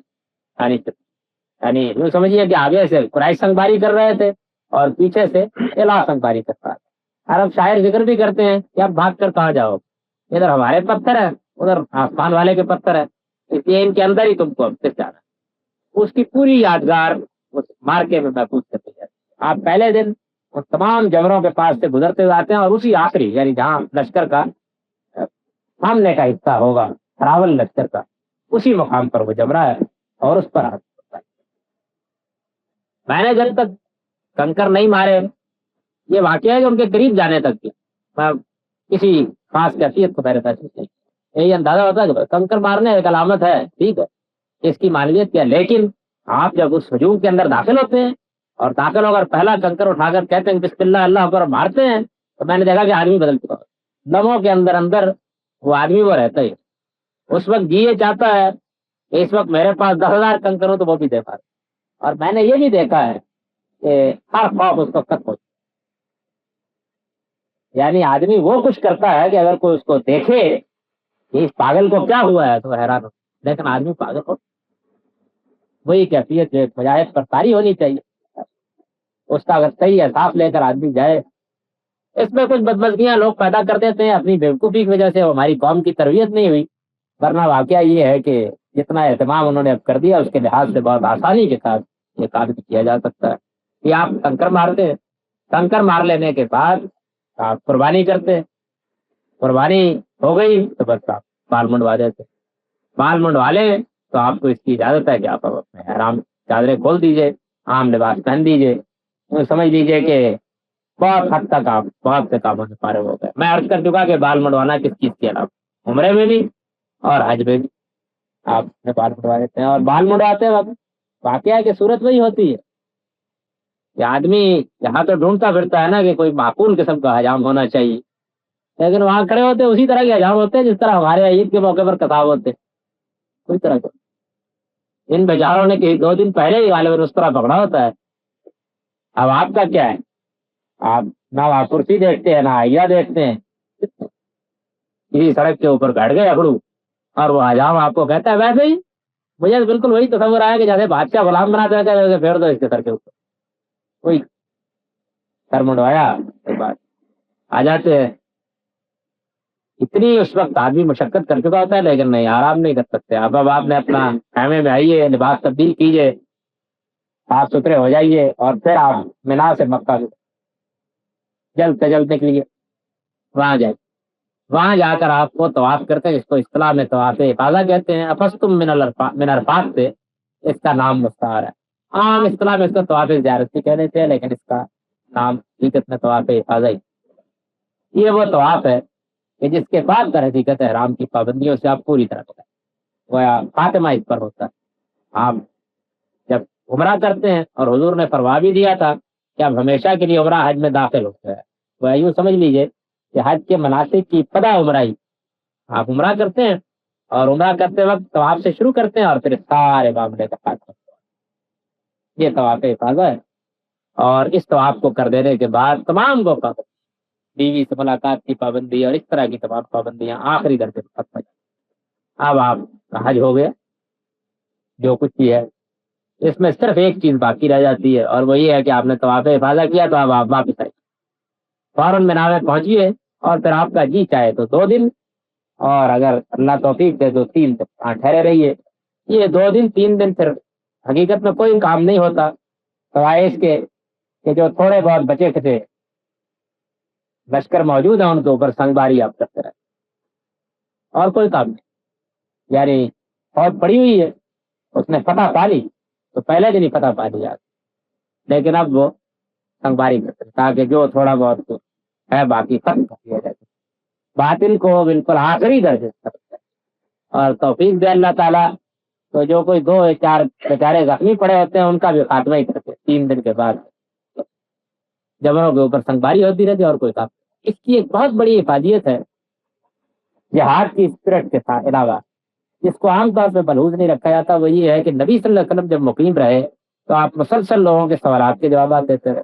Speaker 1: یعنی یوں سمجھیے کہ آگے سے قریش سنگباری کر رہے تھے اور پیچھے سے الہ سنگباری کر رہا تھا. عرب شاعر ذکر بھی کرتے ہیں کہ اب بھاگ کر کہاں جاؤ، ادھر ہمارے پتھر ہے ادھر آسمان والے کے پتھر ہے، اس لیے ان کے اندر ہی تم کو پھر جانا. اس کی پوری یادگار اس مارکے میں محفوظ کرتی جاتی. آپ پہلے دن اور تمام جمروں کے پاس سے گزرتے ہوئے آتے ہیں، اور اسی آخری یعنی جہاں لشکر کا سامنے کا حصہ ہوگا راول لشکر کا، اسی مقام پر وہ جمرہ ہے اور اس پر آتا ہے۔ میں نے جب تک کنکر نہیں مارے، یہ واقعہ ہے کہ ان کے قریب جانے تک کی میں کسی خاص کیفیت کو پہلے تھا، یہی اندازہ ہوتا ہے کہ کنکر مارنے ایک علامت ہے، ٹھیک ہے، اس کی معنویت کیا، لیکن آپ جب اس ہجوم کے اندر داخل ہوتے ہیں اور داخل ہو کر پہلا کنکر اٹھا کر کہتے ہیں بسم اللہ اللہ اکبر مارتے ہیں، تو میں نے دیکھا کہ آدمی بدل چکا، لمحوں کے اندر اندر وہ آدمی وہ رہتا ہی۔ اس وقت جی یہ چاہتا ہے کہ اس وقت میرے پاس 10,000 کنکر ہو تو وہ بھی دے پائے، اور میں نے یہ بھی دیکھا ہے کہ ہر خوف اس کو ختم ہو، یعنی آدمی وہ کچھ کرتا ہے کہ اگر کوئی اس کو دیکھے کہ اس پاگل کو کیا ہوا ہے تو حیران ہو، لیکن آدمی پاگل ہو، وہی کیفیت جو مجاہد پر طاری ہونی چاہیے، اس کا اگر صحیح احساس لے کر آدمی جائے۔ اس میں کچھ بدمزگیاں لوگ پیدا کر دیتے ہیں اپنی بیوقوفی کی وجہ سے، ہماری قوم کی تربیت نہیں ہوئی، ورنہ واقعہ یہ ہے کہ جتنا اہتمام انہوں نے اب کر دیا اس کے لحاظ سے بہت آسانی کے ساتھ یہ کام کیا جا سکتا ہے کہ آپ کنکر مارتے ہیں، کنکر مار لینے کے بعد آپ قربانی کرتے ہیں، قربانی ہو گئی تو بس آپ بال منڈوا دیتے، بال منڈوا لیں تو آپ کو اس کی اجازت ہے کہ آپ اپنے احرام چادریں کھول دیجئے، عام لباس پہن دیجئے، سمجھ لیجئے کہ بہت حد تک آپ بہت سے کاموں سے فارغ ہو گئے۔ میں عرض کر چکا کہ بال منڈوانا کس چیز کے علاوہ عمرے میں بھی اور حج میں بھی آپ نے بال منڈوا دیتے ہیں، اور بال منڈواتے وقت واقعہ کی صورت وہی ہوتی ہے کہ آدمی یہاں تو ڈھونڈتا پھرتا ہے نا کہ کوئی معقول قسم کا حجام ہونا چاہیے، لیکن وہاں کھڑے ہوتے اسی طرح کے حجام ہوتے ہیں جس طرح ہمارے عید کے موقع پر کتاب ہوتے، کوئی طرح کا۔ ان بیچاروں نے کہ 2 دن پہلے ہی غالباً اس طرح پکڑا ہوتا ہے۔ اب آپ کا کیا ہے، آپ نہ وہاں کرسی دیکھتے ہیں نہ آئیا دیکھتے ہیں، کسی سڑک کے اوپر بیٹھ گئے اکڑو اور وہ حجام آپ کو کہتا ہے ویسے ہی مجھے بالکل وہی تصور آیا کہ جیسے بادشاہ غلام بنا دیتا ہے ویسے پھیر دو اس کے سر کے اوپر، کوئی سر منڈوایا کے بعد آ جاتے ہیں۔ اتنی اس وقت آدمی مشقت کر چکا ہوتا ہے لیکن نہیں، آرام نہیں کر سکتے اب آپ نے اپنا خیمے میں آئیے، لباس تبدیل کیجیے، صاف ستھرے ہو جائیے، اور پھر آپ منا سے مکہ جلد سے جلد نکلیے، وہاں جائیں، وہاں جا کر آپ کو طواف کرتے ہیں، جس کو اصطلاح میں طواف افاضہ کہتے ہیں، افستم من عرفات سے اس کا نام مستعار ہے، عام اصطلاح میں اس کو طواف زیارت بھی کہہ دیتے ہیں، لیکن اس کا نام حقیقت میں طواف افاضہ ہی۔ یہ وہ طواف ہے کہ جس کے بعد در حقیقت احرام کی پابندیوں سے آپ پوری طرح بتائیں، گویا خاتمہ اس پر ہوتا ہے۔ آپ جب عمرہ کرتے ہیں، اور حضور نے فرما بھی دیا تھا کہ اب ہمیشہ کے لیے عمرہ حج میں داخل ہوتا ہے، وہ یوں سمجھ لیجئے کہ حج کے مناسک کی ابتدا عمرہ ہی، آپ عمرہ کرتے ہیں اور عمرہ کرتے وقت طواف سے شروع کرتے ہیں اور پھر سارے معاملے کا خاتمہ، یہ طواف افاضہ ہے۔ اور اس طواف کو کر دینے کے بعد تمام کو بیوی سے ملاقات کی پابندی اور اس طرح کی تمام پابندیاں آخری درجے پر ختم۔ اب آپ کا حج ہو گیا، جو کچھ بھی ہے اس میں صرف ایک چیز باقی رہ جاتی ہے، اور وہ یہ ہے کہ آپ نے طواف افاضہ کیا تو اب آپ واپس آئیے، فوراً مینا میں پہنچیے، اور پھر آپ کا جی چاہے تو 2 دن، اور اگر اللہ توفیق دے تو 3 دن وہاں ٹھہرے رہیے۔ یہ 2 دن 3 دن پھر حقیقت میں کوئی کام نہیں ہوتا سوائے اس کے کہ جو تھوڑے بہت بچے کھچے لشکر موجود ہیں ان کے اوپر سنگ باری آپ کرتے رہے، اور کوئی کام نہیں۔ یعنی فوج پڑی ہوئی ہے، اس نے فتح پا لی تو پہلے دن ہی فتح پا لیا، لیکن اب وہ سنگ باری کرتے ہیں تاکہ جو تھوڑا بہت ہے باقی ختم کر دیا جائے، باطل کو بالکل آخری درجے سے ختم کر، اور توفیق دے اللہ تعالیٰ تو جو کوئی 2-4 بیچارے زخمی پڑے ہوتے ہیں ان کا بھی خاتمہ ہی کرتے 3 دن کے بعد، جبروں کے اوپر سنگ باری ہوتی رہتی ہے اور کوئی کام۔ اس کی ایک بہت بڑی افادیت ہے جہاد کی اسپرٹ کے ساتھ علاوہ، جس کو عام طور پہ ملحوظ نہیں رکھا جاتا، وہ یہ ہے کہ نبی صلی اللہ علیہ وسلم جب مقیم رہے تو آپ مسلسل لوگوں کے سوالات کے جوابات دیتے رہے،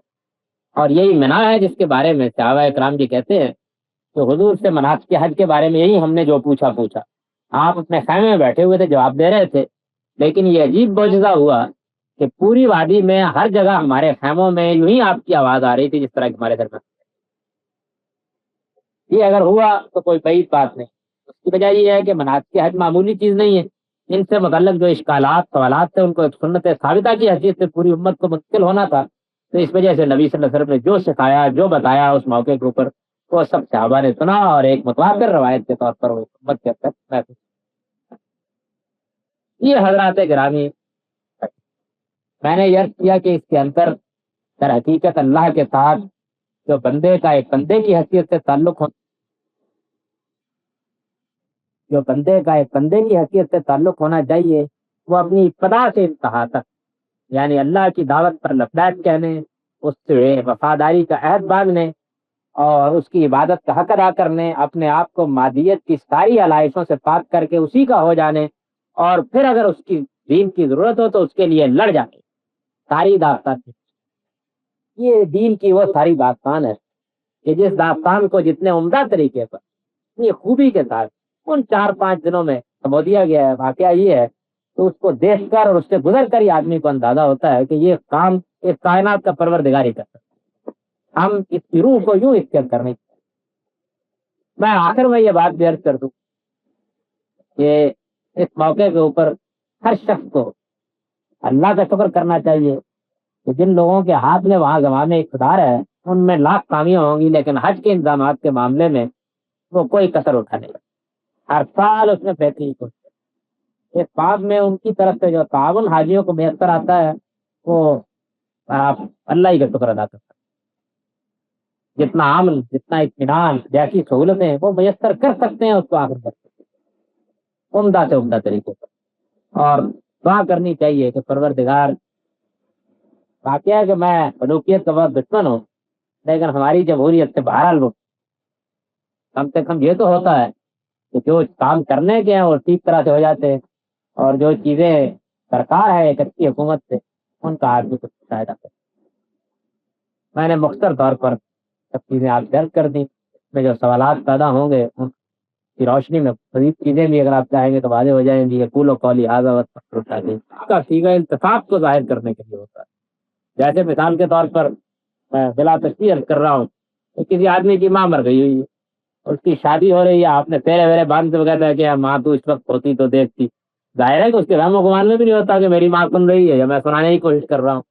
Speaker 1: اور یہی منا ہے جس کے بارے میں صحابہ اکرام جی کہتے ہیں کہ حضور سے مناسک حج کے بارے میں یہی ہم نے جو پوچھا آپ اپنے خیمے میں بیٹھے ہوئے تھے جواب دے رہے تھے، لیکن یہ عجیب معجزہ ہوا کہ پوری وادی میں ہر جگہ ہمارے خیموں میں یوں ہی آپ کی آواز آ رہی تھی جس طرح کہ ہمارے درمیان۔ یہ اگر ہوا تو کوئی بعید بات نہیں، اس کی وجہ یہ ہے کہ مناسک حج معمولی چیز نہیں ہے، ان سے متعلق جو اشکالات سوالات تھے ان کو ایک سنت ثابتہ کی حیثیت سے پوری امت کو منتقل ہونا تھا، تو اس وجہ سے نبی صلی اللہ علیہ وسلم نے جو سکھایا، جو بتایا اس موقع کے اوپر، وہ سب صحابہ نے سنا اور ایک متواتر روایت کے طور پر وہ امت کے اندر محفوظ۔ یہ حضرات گرامی، میں نے یہ کیا کہ اس کے اندر در حقیقت اللہ کے ساتھ جو بندے کا ایک بندے کی حیثیت سے تعلق ہو، جو بندے کا ایک بندے کی حیثیت سے تعلق ہونا چاہیے، وہ اپنی ابتدا سے انتہا تک، یعنی اللہ کی دعوت پر لبیک کہنے، اس سے وفاداری کا عہد باندھنے اور اس کی عبادت کا حق ادا کرنے، اپنے آپ کو مادیت کی ساری علائشوں سے پاک کر کے اسی کا ہو جانے، اور پھر اگر اس کی دین کی ضرورت ہو تو اس کے لیے لڑ جانے، ساری داستان۔ یہ دین کی وہ ساری داستان ہے کہ جس داستان کو جتنے عمدہ طریقے پر، اتنی خوبی کے ساتھ ان 4-5 دنوں میں سمو دیا گیا ہے، واقعہ یہ ہے تو اس کو دیکھ کر اور اس سے گزر کر ہی آدمی کو اندازہ ہوتا ہے کہ یہ کام اس کائنات کا پروردگار ہی کرتا ہے، ہم اس کی روح کو یوں اختیار کرنے۔ میں آخر میں یہ بات بھی عرض کر دوں کہ اس موقع کے اوپر ہر شخص کو اللہ کا شکر کرنا چاہیے کہ جن لوگوں کے ہاتھ میں وہاں زمانے اقتدار ہے، ان میں لاکھ کامیاں ہوں گی، لیکن حج کے انتظامات کے معاملے میں وہ کوئی کسر اٹھا نہیں، ہر سال اس میں بہتری کو اس بات میں ان کی طرف سے جو تعاون حاجیوں کو میسر آتا ہے، وہ آپ اللہ ہی کا شکر ادا کرتا ہے۔ جتنا عمل، جتنا اطمینان، جیسی سہولتیں وہ میسر کر سکتے ہیں، اس کو آخر کر عمدہ سے عمدہ طریقے پر، اور دعا کرنی چاہیے کہ پروردگار، واقعہ ہے کہ میں ملوکیت کا بہت دشمن ہوں، لیکن ہماری جمہوریت سے بہرحال وہ کم سے کم یہ تو ہوتا ہے کہ جو کام کرنے کے ہیں وہ ٹھیک طرح سے ہو جاتے ہیں، اور جو چیزیں سرکار ہے ایک اچھی حکومت سے، ان کا آدمی کچھ فائدہ کرے۔ میں نے مختصر طور پر سب چیزیں آپ درج کر دی، میں جو سوالات پیدا ہوں گے ان کی روشنی میں مزید چیزیں بھی اگر آپ چاہیں گے تو واضح ہو جائیں گی۔ یقول و قولی ھذا واستغفر اللہ کا سیغہ التفاق کو ظاہر کرنے کے لیے ہوتا ہے۔ جیسے مثال کے طور پر میں بلا تشبیہ کر رہا ہوں کہ کسی آدمی کی ماں مر گئی ہوئی ہے، اس کی شادی ہو رہی ہے، آپ نے پھیرے ویرے باندھ کے کہتا ہے کہ ماں تو اس وقت ہوتی تو دیکھتی، ظاہر ہے کہ اس کے وہم و گمان میں بھی نہیں ہوتا کہ میری ماں سن رہی ہے یا میں سنانے کی کوشش کر رہا ہوں۔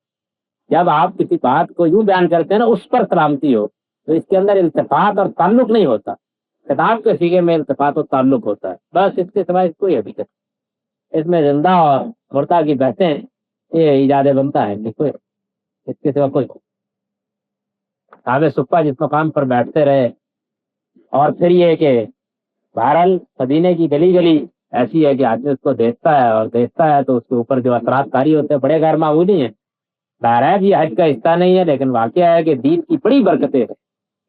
Speaker 1: جب آپ کسی بات کو یوں بیان کرتے ہیں نا اس پر سلامتی ہو، تو اس کے اندر التفات اور تعلق نہیں ہوتا، کتاب کے سیغے میں التفات اور تعلق ہوتا ہے، بس اس کے سوائے کوئی حقیقت، اس میں زندہ اور مردہ کی بحثیں یہ ایجاد بنتا ہے کہ کوئی اس کے سوا کوئی صاحب صفا جس مقام پر بیٹھتے رہے، اور پھر یہ کہ بہرحال مدینے کی گلی گلی ایسی ہے کہ آدمی اس کو دیکھتا ہے اور دیکھتا ہے تو اس کے اوپر جو اثرات کاری ہوتے ہیں بڑے غیر معمولی ہیں۔ ظاہر ہے یہ حج کا حصہ نہیں ہے، لیکن واقعہ ہے کہ دین کی بڑی برکتیں ہیں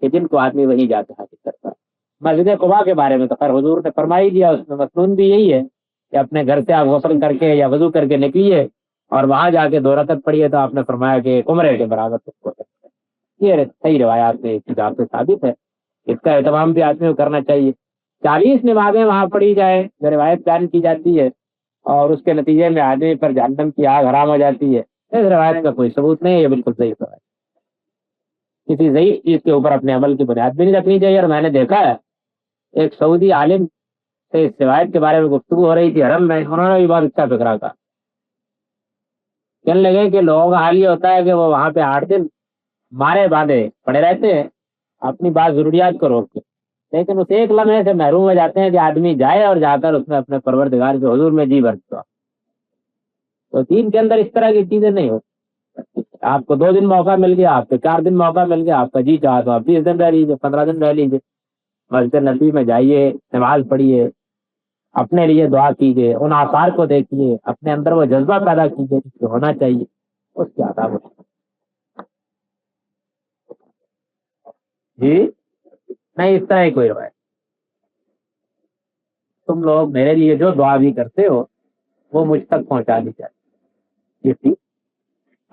Speaker 1: کہ جن کو آدمی وہیں جا کے حاصل کرتا ہے۔ مسجد قباء کے بارے میں تو خیر حضور نے فرمائی دیا، اس میں مضمون بھی یہی ہے کہ اپنے گھر سے آپ غسل کر کے یا وضو کر کے نکلیے اور وہاں جا کے 2 رکعت پڑھیے، تو آپ نے فرمایا کہ عمرے کے برابر اس کو، یہ صحیح روایات سے کتاب سے ثابت ہے، اس کا اہتمام بھی آدمی کو کرنا چاہیے۔ 40 نمازیں وہاں پڑھی جائیں جو روایت بیان کی جاتی ہے، اور اس کے نتیجے میں آدمی پر جہنم کی آگ حرام ہو جاتی ہے، اس روایت کا کوئی ثبوت نہیں ہے، یہ بالکل صحیح روایت۔ کسی ضعیف چیز کے اوپر اپنے عمل کی بنیاد بھی نہیں رکھنی چاہیے۔ اور میں نے دیکھا ہے ایک سعودی عالم سے اس روایت کے بارے میں گفتگو ہو رہی تھی حرم میں، انہوں نے بھی بہت اچھا فکرہ کہا، کہنے لگے کہ لوگوں کا حال یہ ہوتا ہے کہ وہ وہاں پہ 8 دن مارے باندھے پڑے رہتے ہیں اپنی بات ضروریات کو روک کے، لیکن اس ایک لمحے سے محروم ہو جاتے ہیں کہ آدمی جائے اور جا کر اس میں اپنے پروردگار کے حضور میں جی بھرتا۔ تو دین کے اندر اس طرح کی چیزیں نہیں ہوتی، آپ کو 2 دن موقع مل گیا، آپ کو 4 دن موقع مل گیا، آپ کا جی چاہا تو آپ 20 دن رہ لیجیے، 15 دن رہ لیجیے، مسجد نبی میں جائیے، نماز پڑھیے، اپنے لیے دعا کیجیے، ان آثار کو دیکھیے، اپنے اندر وہ جذبہ پیدا کیجیے جو ہونا چاہیے، اس کی آداب ہوتی ہے۔ جی نہیں، اس طرح ہی کوئی روایت، تم لوگ میرے لیے جو دعا بھی کرتے ہو وہ مجھ تک پہنچا دی جائے، یہ ٹھیک،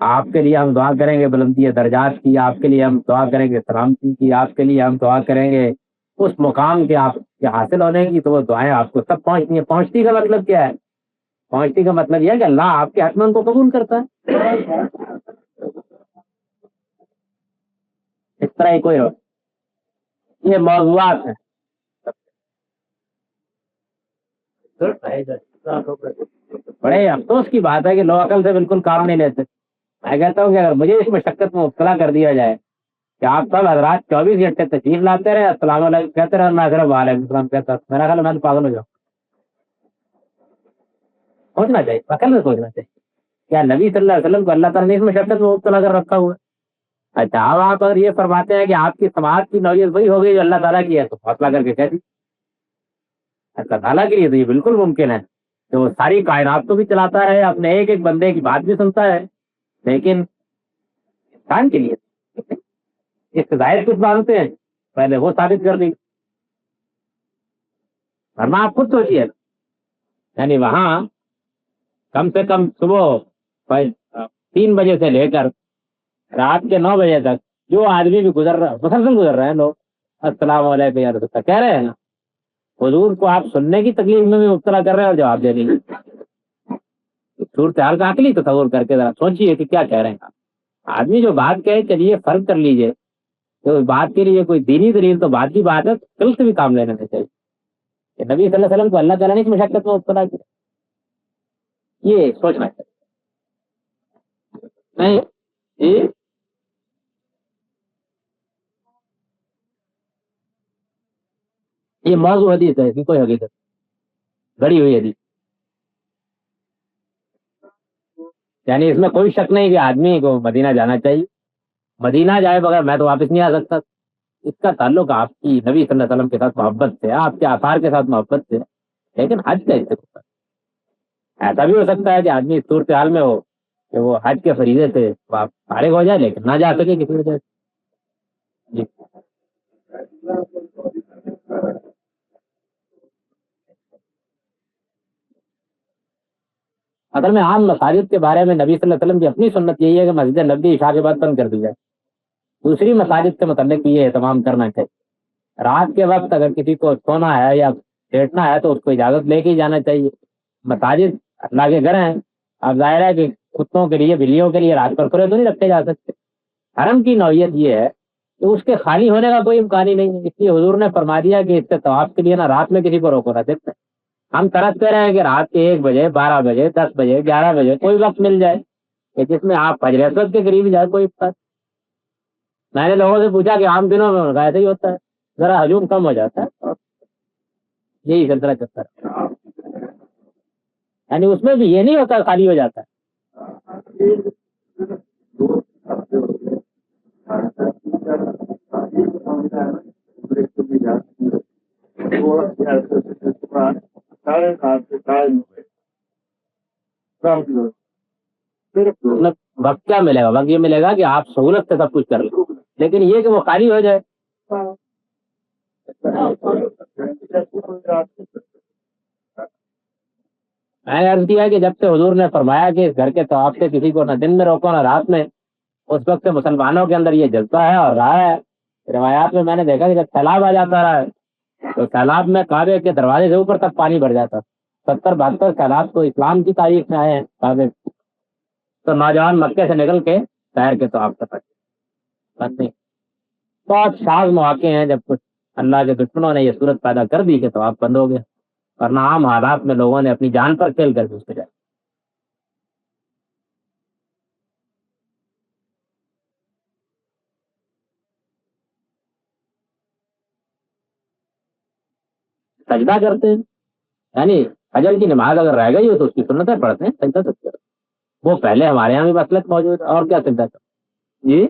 Speaker 1: آپ کے لیے ہم دعا کریں گے بلندی درجات کی، آپ کے لیے ہم دعا کریں گے سلامتی کی، آپ کے لیے ہم دعا کریں گے اس مقام کے آپ کے حاصل ہونے کی، تو وہ دعائیں آپ کو سب پہنچتی ہیں۔ پہنچتی کا مطلب کیا ہے؟ پہنچتی کا مطلب یہ ہے کہ اللہ آپ کے حق میں ان کو قبول کرتا ہے، اس طرح ہی کوئی ہو، یہ موضوعات ہیں۔ بڑے افسوس کی بات ہے کہ لوگ عقل سے بالکل کام نہیں لیتے، میں کہتا ہوں کہ اگر مجھے اس مشقت میں مبتلا کر دیا جائے کہ آپ سب حضرات 24 گھنٹے تشریف لاتے رہے، السلام علیکم کہتے رہے، میں صرف وعلیکم السلام کہتا، میرا خیال ہے میں تو پاگل ہو جاؤں۔ سوچنا چاہیے، عقل میں سوچنا چاہیے، کیا نبی صلی اللہ علیہ وسلم کو اللہ تعالیٰ نے اس مشقت میں مبتلا کر رکھا ہوا ہے؟ اچھا اب آپ اگر یہ فرماتے ہیں کہ آپ کی سماعت کی نوعیت وہی ہو گئی جو اللہ تعالیٰ کی ہے، تو فیصلہ کر کے کہہ دی اللہ تعالیٰ کے لیے تو یہ بالکل ممکن ہے کہ وہ ساری کائنات کو بھی چلاتا ہے، اپنے ایک ایک بندے کی بات بھی سنتا ہے، لیکن انسان کے لیے اس سے ظاہر کچھ مانتے ہیں، پہلے وہ ثابت کر دی، ورنہ آپ خود سوچیے، یعنی وہاں کم سے کم صبح 3 بجے سے لے کر رات کے 9 بجے تک جو آدمی بھی گزر رہا مسلسل گزر رہے ہیں لوگ السلام علیکم یا رسول اللہ کہہ رہے ہیں نا، حضور کو آپ سننے کی تکلیف میں بھی مبتلا کر رہے ہیں اور جواب دے دیں گے۔ صورتحال کا عقلی تصور کر کے ذرا سوچیے کہ کیا کہہ رہے ہیں آپ۔ آدمی جو بات کہے چلیے فرق کر لیجئے، تو بات کے لیے کوئی دینی دلیل تو بات کی بات ہے، دل سے بھی کام لینا چاہیے کہ نبی صلی اللہ علیہ وسلم کو اللہ تعالیٰ نے اس مشقت میں مبتلا کیا، یہ سوچنا چاہیے نہیں جی۔ یہ موضوع حدیث ہے، اس کی کوئی حقیقت گڑی ہوئی حدیث، یعنی اس میں کوئی شک نہیں کہ آدمی کو مدینہ جانا چاہیے، مدینہ جائے بغیر میں تو واپس نہیں آ سکتا۔ اس کا تعلق آپ کی نبی صلی اللہ علیہ وسلم کے ساتھ محبت سے، آپ کے آثار کے ساتھ محبت سے، لیکن حج کا استعمال ایسا بھی ہو سکتا ہے کہ آدمی اس صورتحال میں ہو کہ وہ حج کے فریضے سے فارغ ہو جائے لیکن نہ جا سکے کسی وجہ سے۔ جی اصل میں عام مساجد کے بارے میں نبی صلی اللہ علیہ وسلم کی اپنی سنت یہی ہے کہ مسجد نبوی عشاء کے بعد بند کر دی جائے، دوسری مساجد کے متعلق بھی یہ اہتمام کرنا چاہیے، رات کے وقت اگر کسی کو سونا ہے یا لیٹنا ہے تو اس کو اجازت لے کے ہی جانا چاہیے۔ مساجد اللہ کے گھر ہیں، اب ظاہر ہے کہ کتوں کے لیے بلیوں کے لیے رات پر کھلے تو نہیں رکھے جا سکتے۔ حرم کی نوعیت یہ ہے کہ اس کے خالی ہونے کا کوئی امکان ہی نہیں ہے، اس لیے حضور نے فرما دیا کہ اس کے طواف کے لیے نہ رات میں کسی کو روکو نہ دیکھتے۔ ہم ترستے رہے کہ رات کے 1 بجے 12 بجے 10 بجے 11 بجے کوئی وقت مل جائے کہ جس میں آپ فجر اسود کے قریب جائے کوئی افطار۔ میں نے لوگوں سے پوچھا کہ عام دنوں میں ایسا ہی ہوتا ہے، ذرا ہجوم کم ہو جاتا ہے، یہی سلسلہ چلتا ہے، یعنی اس میں بھی یہ نہیں ہوتا خالی ہو جاتا ہے۔ وقت کیا ملے گا؟ وقت یہ ملے گا کہ آپ سہولت سے سب کچھ کر لیں، لیکن یہ کہ وہ خالی ہو جائے۔ میں نے عرض کیا کہ جب سے حضور نے فرمایا کہ اس گھر کے طواف سے کسی کو نہ دن میں روکو نہ رات میں، اس وقت سے مسلمانوں کے اندر یہ جذبہ ہے اور رہا ہے۔ روایات میں نے دیکھا کہ جب سیلاب آ جاتا رہا ہے تو سیلاب میں کعبے کے دروازے سے اوپر تک پانی بھر جاتا، 70 72 سیلاب تو اسلام کی تاریخ میں آئے ہیں کعبے، تو نوجوان مکے سے نکل کے شہر کے طواف کرتا ہے۔ بہت شاذ مواقع ہیں جب کچھ اللہ کے دشمنوں نے یہ صورت پیدا کر دی کہ طواف بند ہو گیا، ورنہ عام حالات میں لوگوں نے اپنی جان پر کھیل کر کے اس پہ جائے۔ سجدہ کرتے ہیں، یعنی فجر کی نماز اگر رہ گئی ہو تو اس کی سنتیں پڑھتے ہیں، سجدہ تو کرتے ہیں۔ وہ پہلے ہمارے یہاں بھی مسلک موجود ہے، اور کیا سجدہ کرتے جی؟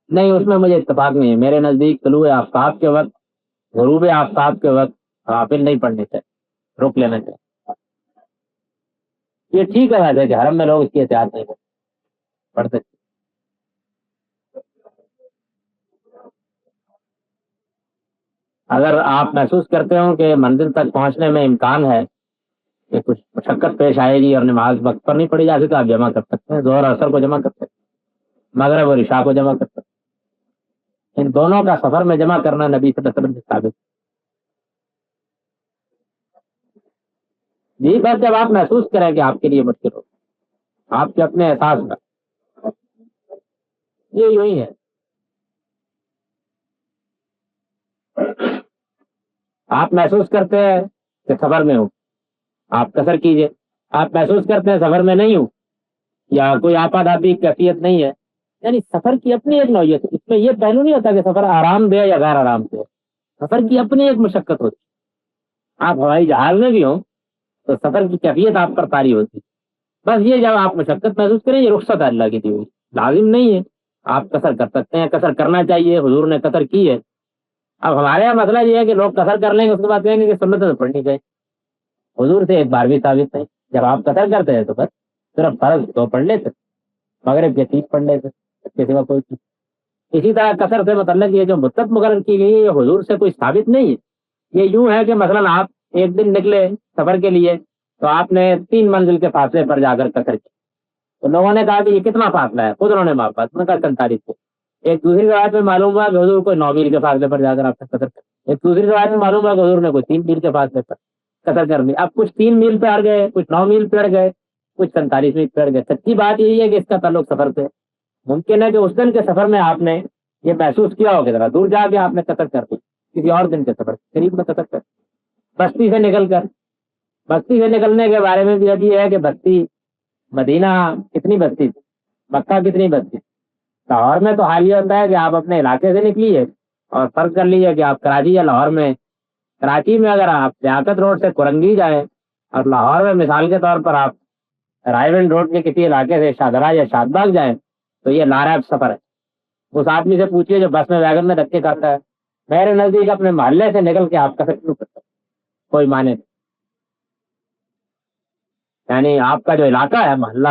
Speaker 1: نہیں اس میں مجھے اتفاق نہیں ہے، میرے نزدیک طلوع آفتاب کے وقت، غروب آفتاب کے وقت حافظ نہیں پڑھنے چاہیے، روک لینا چاہیے۔ یہ ٹھیک ہے ویسے کہ حرم میں لوگ اس کی احتیاط نہیں پڑھتے۔ اگر آپ محسوس کرتے ہو کہ منزل تک پہنچنے میں امکان ہے کہ کچھ مشقت پیش آئے گی اور نماز وقت پر نہیں پڑھی جا سکتی، آپ جمع کر سکتے ہیں، ظہر اثر کو جمع کر سکتے ہیں، مغرب اور عشاء کو جمع کر سکتے ہیں۔ ان دونوں کا سفر میں جمع کرنا نبی صلی اللہ علیہ وسلم سے ثابت۔ جی بس جب آپ محسوس کریں کہ آپ کے لیے مشکل ہو، آپ کے اپنے احساس کا، یہ یوں ہی ہے۔ آپ محسوس کرتے ہیں کہ سفر میں ہوں، آپ قصر کیجئے، آپ محسوس کرتے ہیں سفر میں نہیں ہوں، یا کوئی آپاداپی کیفیت نہیں ہے. یعنی سفر کی اپنی ایک نوعیت ہے. اس میں یہ پہلو نہیں ہوتا کہ سفر آرام دہ یا غیر آرام دہ. سفر کی اپنی ایک مشقت ہوتی ہے. آپ ہوائی جہاز میں بھی ہوں تو سفر کی کیفیت آپ پر طاری ہوتی ہے. بس یہ جب آپ مشقت محسوس کریں یہ رخصت ہے اللہ کی دی ہوئی, لازم نہیں ہے. آپ قصر کر سکتے ہیں, قصر کرنا چاہیے, حضور نے قصر کی ہے. اب ہمارے یہاں مسئلہ یہ ہے کہ لوگ قصر کر لیں گے, اس کے بعد کہیں گے کہ سنت تو پڑھنی چاہیے. حضور سے ایک بار بھی ثابت نہیں. جب آپ قصر کرتے ہیں تو بس صرف فرض تو پڑھ لیتے, مغرب کے 30 پڑھ لیتے, اس کے سوا کوئی چیز. اسی طرح قصر سے متعلق یہ جو مدت مقرر کی گئی ہے یہ حضور سے کوئی ثابت نہیں ہے. یہ یوں ہے کہ مثلا آپ ایک دن نکلے سفر کے لیے تو آپ نے 3 منزل کے فاصلے پر جا کر قصر کی. تو لوگوں نے کہا کہ یہ کتنا فاصلہ ہے, خود انہوں نے ماپا, انہوں نے کہا 47 سے. ایک دوسری روایت میں معلوم ہوا کہ حضور کوئی 9 میل کے فاصلے پر جا کر آپ نے قصر کر. ایک دوسری روایت میں معلوم ہوا کہ حضور نے کوئی 3 میل کے فاصلے پر قصر کر لی. اب کچھ 3 میل پہ اڑ گئے, کچھ 9 میل پہ اڑ گئے, کچھ 47 میل پہ اڑ گئے. سچی بات یہی ہے کہ اس کا تعلق سفر سے. ممکن ہے کہ اس دن کے سفر میں آپ نے یہ محسوس کیا ہو کہ ذرا دور جا کے آپ نے قصر کر دی, کسی اور دن کے سفر قریب میں قصر کر. بستی سے نکل کر, بستی سے نکلنے کے بارے میں بھی یہ ہے کہ بستی مدینہ کتنی بستی تھی, مکہ کتنی بستی. لاہور میں تو حال یہ ہوتا ہے کہ آپ اپنے علاقے سے نکلیے اور فرض کر لیجیے کہ آپ کراچی یا لاہور میں. کراچی میں اگر آپ لیاقت روڈ سے کرنگی جائیں اور لاہور میں مثال کے طور پر آپ رائے روڈ کے کسی علاقے سے شادرہ یا شاد باغ جائیں تو یہ ناراض سفر ہے. اس آدمی سے پوچھیے جو بس میں ویگن میں دھکے کھاتا ہے, میرے نزدیک اپنے محلے سے نکل کے آپ کا سفر شروع کرتا ہے, کوئی مانے نہیں. یعنی آپ کا جو علاقہ ہے محلہ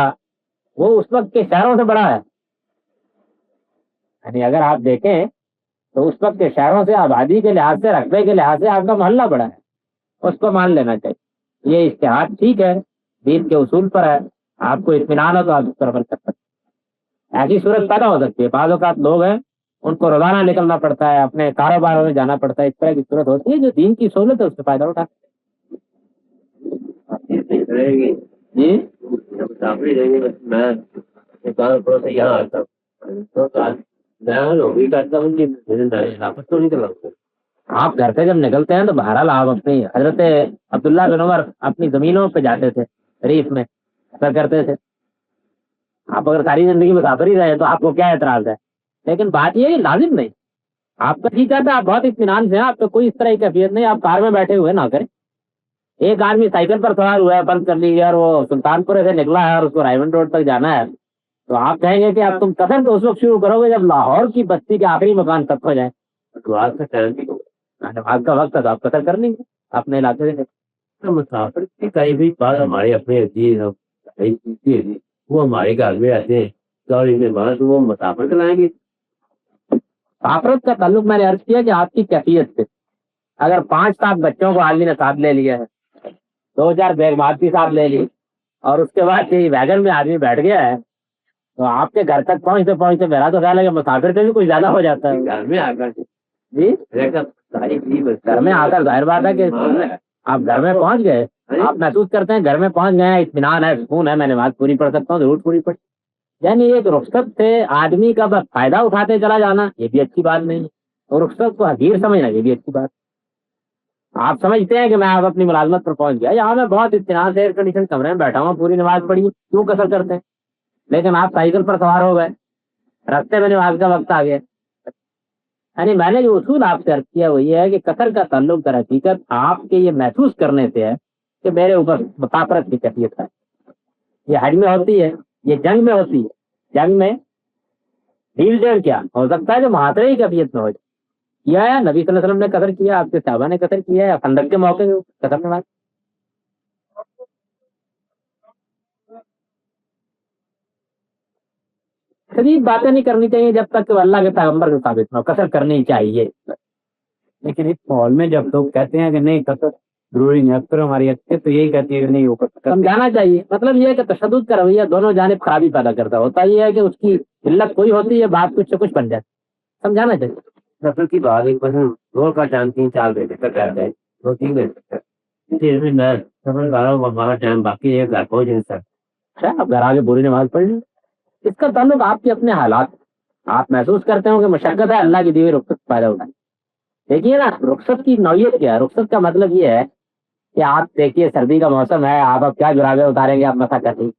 Speaker 1: وہ اس وقت کے شہروں سے بڑا ہے. یعنی اگر آپ دیکھیں تو اس وقت کے شہروں سے آبادی کے لحاظ سے, رقبے کے لحاظ سے آپ کا محلہ بڑا ہے, اس کو مان لینا چاہیے. یہ اشتہاد ٹھیک ہے, دین کے اصول پر ہے, آپ کو اطمینان ہو تو آپ اس پر عمل کر سکتے ہیں. ایسی صورت پیدا ہو سکتی ہے, بعض اوقات لوگ ہیں ان کو روزانہ نکلنا پڑتا ہے, اپنے کاروباروں میں جانا پڑتا ہے, اس طرح کی صورت ہوتی ہے. جو دین کی سہولت ہے اس سے فائدہ اٹھا جی آپ گھر سے جب نکلتے ہیں تو بہرحال آپ اپنی حضرت عبداللہ بن عمر اپنی زمینوں پہ جاتے تھے, ریف میں سفر کرتے تھے. آپ اگر ساری زندگی مسافر ہی رہے تو آپ کو کیا اعتراض ہے, لیکن بات یہ ہے لازم نہیں. آپ کا ٹھیک ہے, آپ بہت اطمینان سے ہیں, آپ کو کوئی اس طرح کی کیفیت نہیں, آپ کار میں بیٹھے ہوئے نہ کریں. ایک آدمی سائیکل پر سوار ہوا ہے, بند کر لیجیے, اور وہ سلطان پورے سے نکلا ہے اور اس کو رائے روڈ تک جانا ہے, تو آپ کہیں گے کہ اب تم قصر تو اس وقت شروع کرو گے جب لاہور کی بستی کے آخری مکان تک ہو جائے. آج کا وقت ہے تو آپ قصر کر لیں گے اپنے علاقے سے. مسافر کی کئی بھی بات ہمارے اپنے عزیز وہ ہمارے گھر میں رہتے ہیں, تو وہ مسافر کرائیں گے. مسافرت کا تعلق میں نے عرض کیا کہ آپ کی کیفیت سے. اگر 5-7 بچوں کو آدمی نے ساتھ لے لیا ہے, 2-4 بیگ مال بھی ساتھ لے لی, اور اس کے بعد ویگن میں آدمی بیٹھ گیا ہے, تو آپ کے گھر تک پہنچتے پہنچتے میرا تو خیال ہے کہ مسافر سے بھی کچھ زیادہ ہو جاتا ہے. گھر میں آ کر جی گھر میں آ کر ظاہر بات ہے کہ آپ گھر میں پہنچ گئے, آپ محسوس کرتے ہیں گھر میں پہنچ گئے ہیں, اطمینان ہے, سکون ہے, میں نماز پوری پڑھ سکتا ہوں, ضرور پوری پڑھ. یعنی ایک رخصت سے آدمی کا بس فائدہ اٹھاتے چلا جانا یہ بھی اچھی بات نہیں ہے, اور رخصت کو حقیر سمجھنا یہ بھی اچھی بات. آپ سمجھتے ہیں کہ میں آپ اپنی ملازمت پر پہنچ گیا, یہاں میں بہت اطمینان سے ایئر کنڈیشن کمرے میں بیٹھا ہوں, پوری نماز پڑھی, کیوں قصر کرتے ہیں؟ لیکن آپ سائیکل پر سوار ہو گئے, راستے میں نماز کا وقت آ گیا. یعنی میں نے جو اصول آپ سے عرض کیا وہ یہ ہے کہ قصر کا تعلق در حقیقت آپ کے یہ محسوس کرنے سے ہے کہ میرے اوپر مسافرت کی کیفیت ہے. یہ حج میں ہوتی ہے, یہ جنگ میں ہوتی ہے. جنگ میں ڈیل ڈیل کیا ہو سکتا ہے جو محاصرے کی کیفیت میں ہو جائے. کیا ہے نبی صلی اللہ علیہ وسلم نے قصر کیا, آپ کے صحابہ نے قصر کیا ہے, خندق کے موقع میں قصر نماز. شدید باتیں نہیں کرنی چاہیے جب تک کہ وہ اللہ کے پیغمبر کے ثابت نہ ہو. قصر کرنی چاہیے, لیکن اس ماحول میں جب لوگ کہتے ہیں کہ نہیں قصر ضروری نہیں, اکثر ہماری اچھے تو یہی کہتی ہے کہ نہیں, وہ سمجھانا چاہیے. مطلب یہ ہے کہ تشدد کا رویہ دونوں جانب خرابی پیدا کرتا ہوتا. یہ ہے کہ اس کی علت کوئی ہوتی ہے, بات کچھ سے کچھ بن جاتی, سمجھانا چاہیے. قصر کی بات ایک پسند 2 کا ٹائم 3-4 بجے تک رہتا ہے, 2-3 بجے میں سفر کر رہا ہوں, ہمارا ٹائم باقی ہے, گھر پہنچ نہیں سکتا. آپ گھر آگے پوری نماز پڑھ لیں. اس کا تعلق آپ کے اپنے حالات, آپ محسوس کرتے ہو کہ مشقت ہے, اللہ کی دی ہوئی رخصت پیدا ہوتا ہے. دیکھیے نا رخصت کی نوعیت کیا ہے. رخصت کا مطلب یہ ہے کہ آپ دیکھیے سردی کا موسم ہے, آپ اب کیا جرابے اتاریں گے, آپ مسا کر دیں,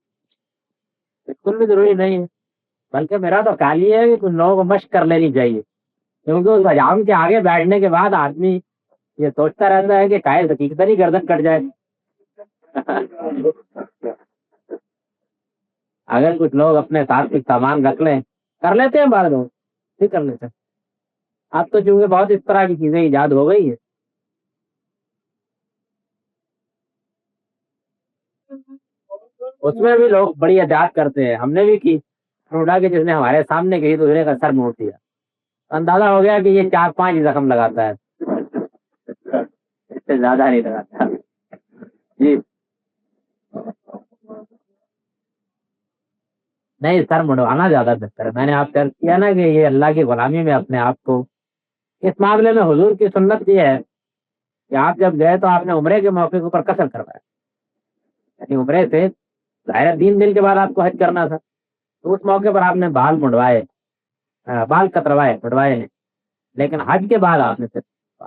Speaker 1: بالکل بھی ضروری نہیں ہے، بلکہ میرا تو خیال یہ ہے کہ کچھ لوگوں کو مشق کر لینی چاہیے، کیونکہ اس حجام کے آگے بیٹھنے کے بعد آدمی یہ سوچتا رہتا ہے کہ قائد حقیقت ہی گردن کٹ جائے۔ اگر کچھ لوگ اپنے ساتھ کچھ سامان رکھ لیں، کر لیتے ہیں بعض لوگ، نہیں کر لیتے۔ اب تو چونکہ بہت اس طرح کی چیزیں ایجاد ہو گئی ہے، اس میں بھی لوگ بڑی احتیاط کرتے ہیں، ہم نے بھی کی اٹھا کے، جس نے ہمارے سامنے گئی دوسرے کا سر موڑ دیا، اندازہ ہو گیا کہ یہ 4-5 زخم لگاتا ہے، اس سے زیادہ نہیں لگاتا۔ جی نہیں، سر مڑوانا زیادہ بہتر ہے۔ میں نے آپ کر کیا نا کہ یہ اللہ کی غلامی میں اپنے آپ کو، اس معاملے میں حضور کی سنت یہ ہے کہ آپ جب گئے تو آپ نے عمرے کے موقع کے اوپر قصر کروایا، یعنی عمرے سے ظاہر 3 دن کے بعد آپ کو حج کرنا تھا، تو اس موقع پر آپ نے بال منڈوائے، بال کتروائے مڈوائے ہیں، لیکن حج کے بعد آپ نے صرف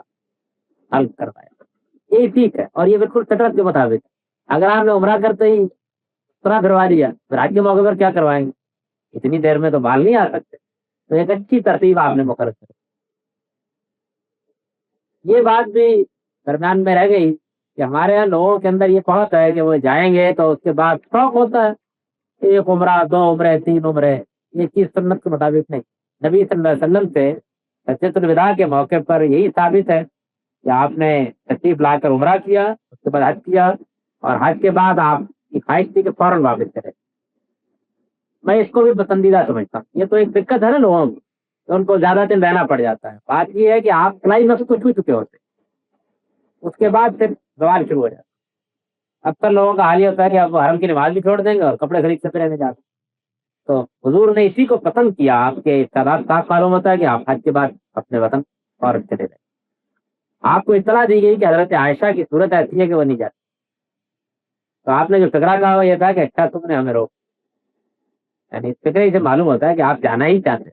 Speaker 1: حلق کروایا، یہ ٹھیک ہے، اور یہ بالکل فطرت کے مطابق۔ اگر آپ نے عمرہ کرتے ہی اتنا پھروا دیا، پھر حج کے موقع پر کیا کروائیں گے؟ اتنی دیر میں تو بال نہیں آ سکتے، تو ایک اچھی ترتیب آپ نے مقرر کر، یہ بات بھی درمیان میں رہ گئی کہ ہمارے یہاں لوگوں کے اندر یہ بہت ہے کہ وہ جائیں گے تو اس کے بعد شوق ہوتا ہے، 1 عمرہ 2 عمرے 3 عمرے، یہ چیز سنت کے مطابق نہیں۔ نبی صلی اللہ علیہ وسلم سے حجۃ الوداع کے موقع پر یہی ثابت ہے کہ آپ نے تشریف لا کر عمرہ کیا، اس کے بعد حج کیا، اور حج کے بعد آپ کی خواہش تھی کہ فوراً واپس کرے۔ میں اس کو بھی پسندیدہ سمجھتا ہوں، یہ تو ایک دقت ہے نا لوگوں کی، تو ان کو زیادہ دن رہنا پڑ جاتا ہے۔ بات یہ ہے کہ آپ فلائی میں کچھ بھی چکے ہوتے، اس کے بعد پھر سوال شروع ہو جاتا ہے۔ اکثر لوگوں کا حال یہ ہوتا ہے کہ اب حرم کی نماز بھی چھوڑ دیں گے اور کپڑے خرید سے رہنے جاتے، تو حضور نے اسی کو پسند کیا، آپ کے تعداد صاف معلوم ہوتا ہے کہ آپ حج کے بعد اپنے وطن اور چلے گئے۔ آپ کو اطلاع دی گئی کہ حضرت عائشہ کی صورت ایسی ہے کہ وہ نہیں جاتی، تو آپ نے جو فکرہ کہا وہ یہ تھا کہ اچھا تم نے ہمیں روک، یعنی اس فکرے سے معلوم ہوتا ہے کہ آپ جانا ہی چاہتے۔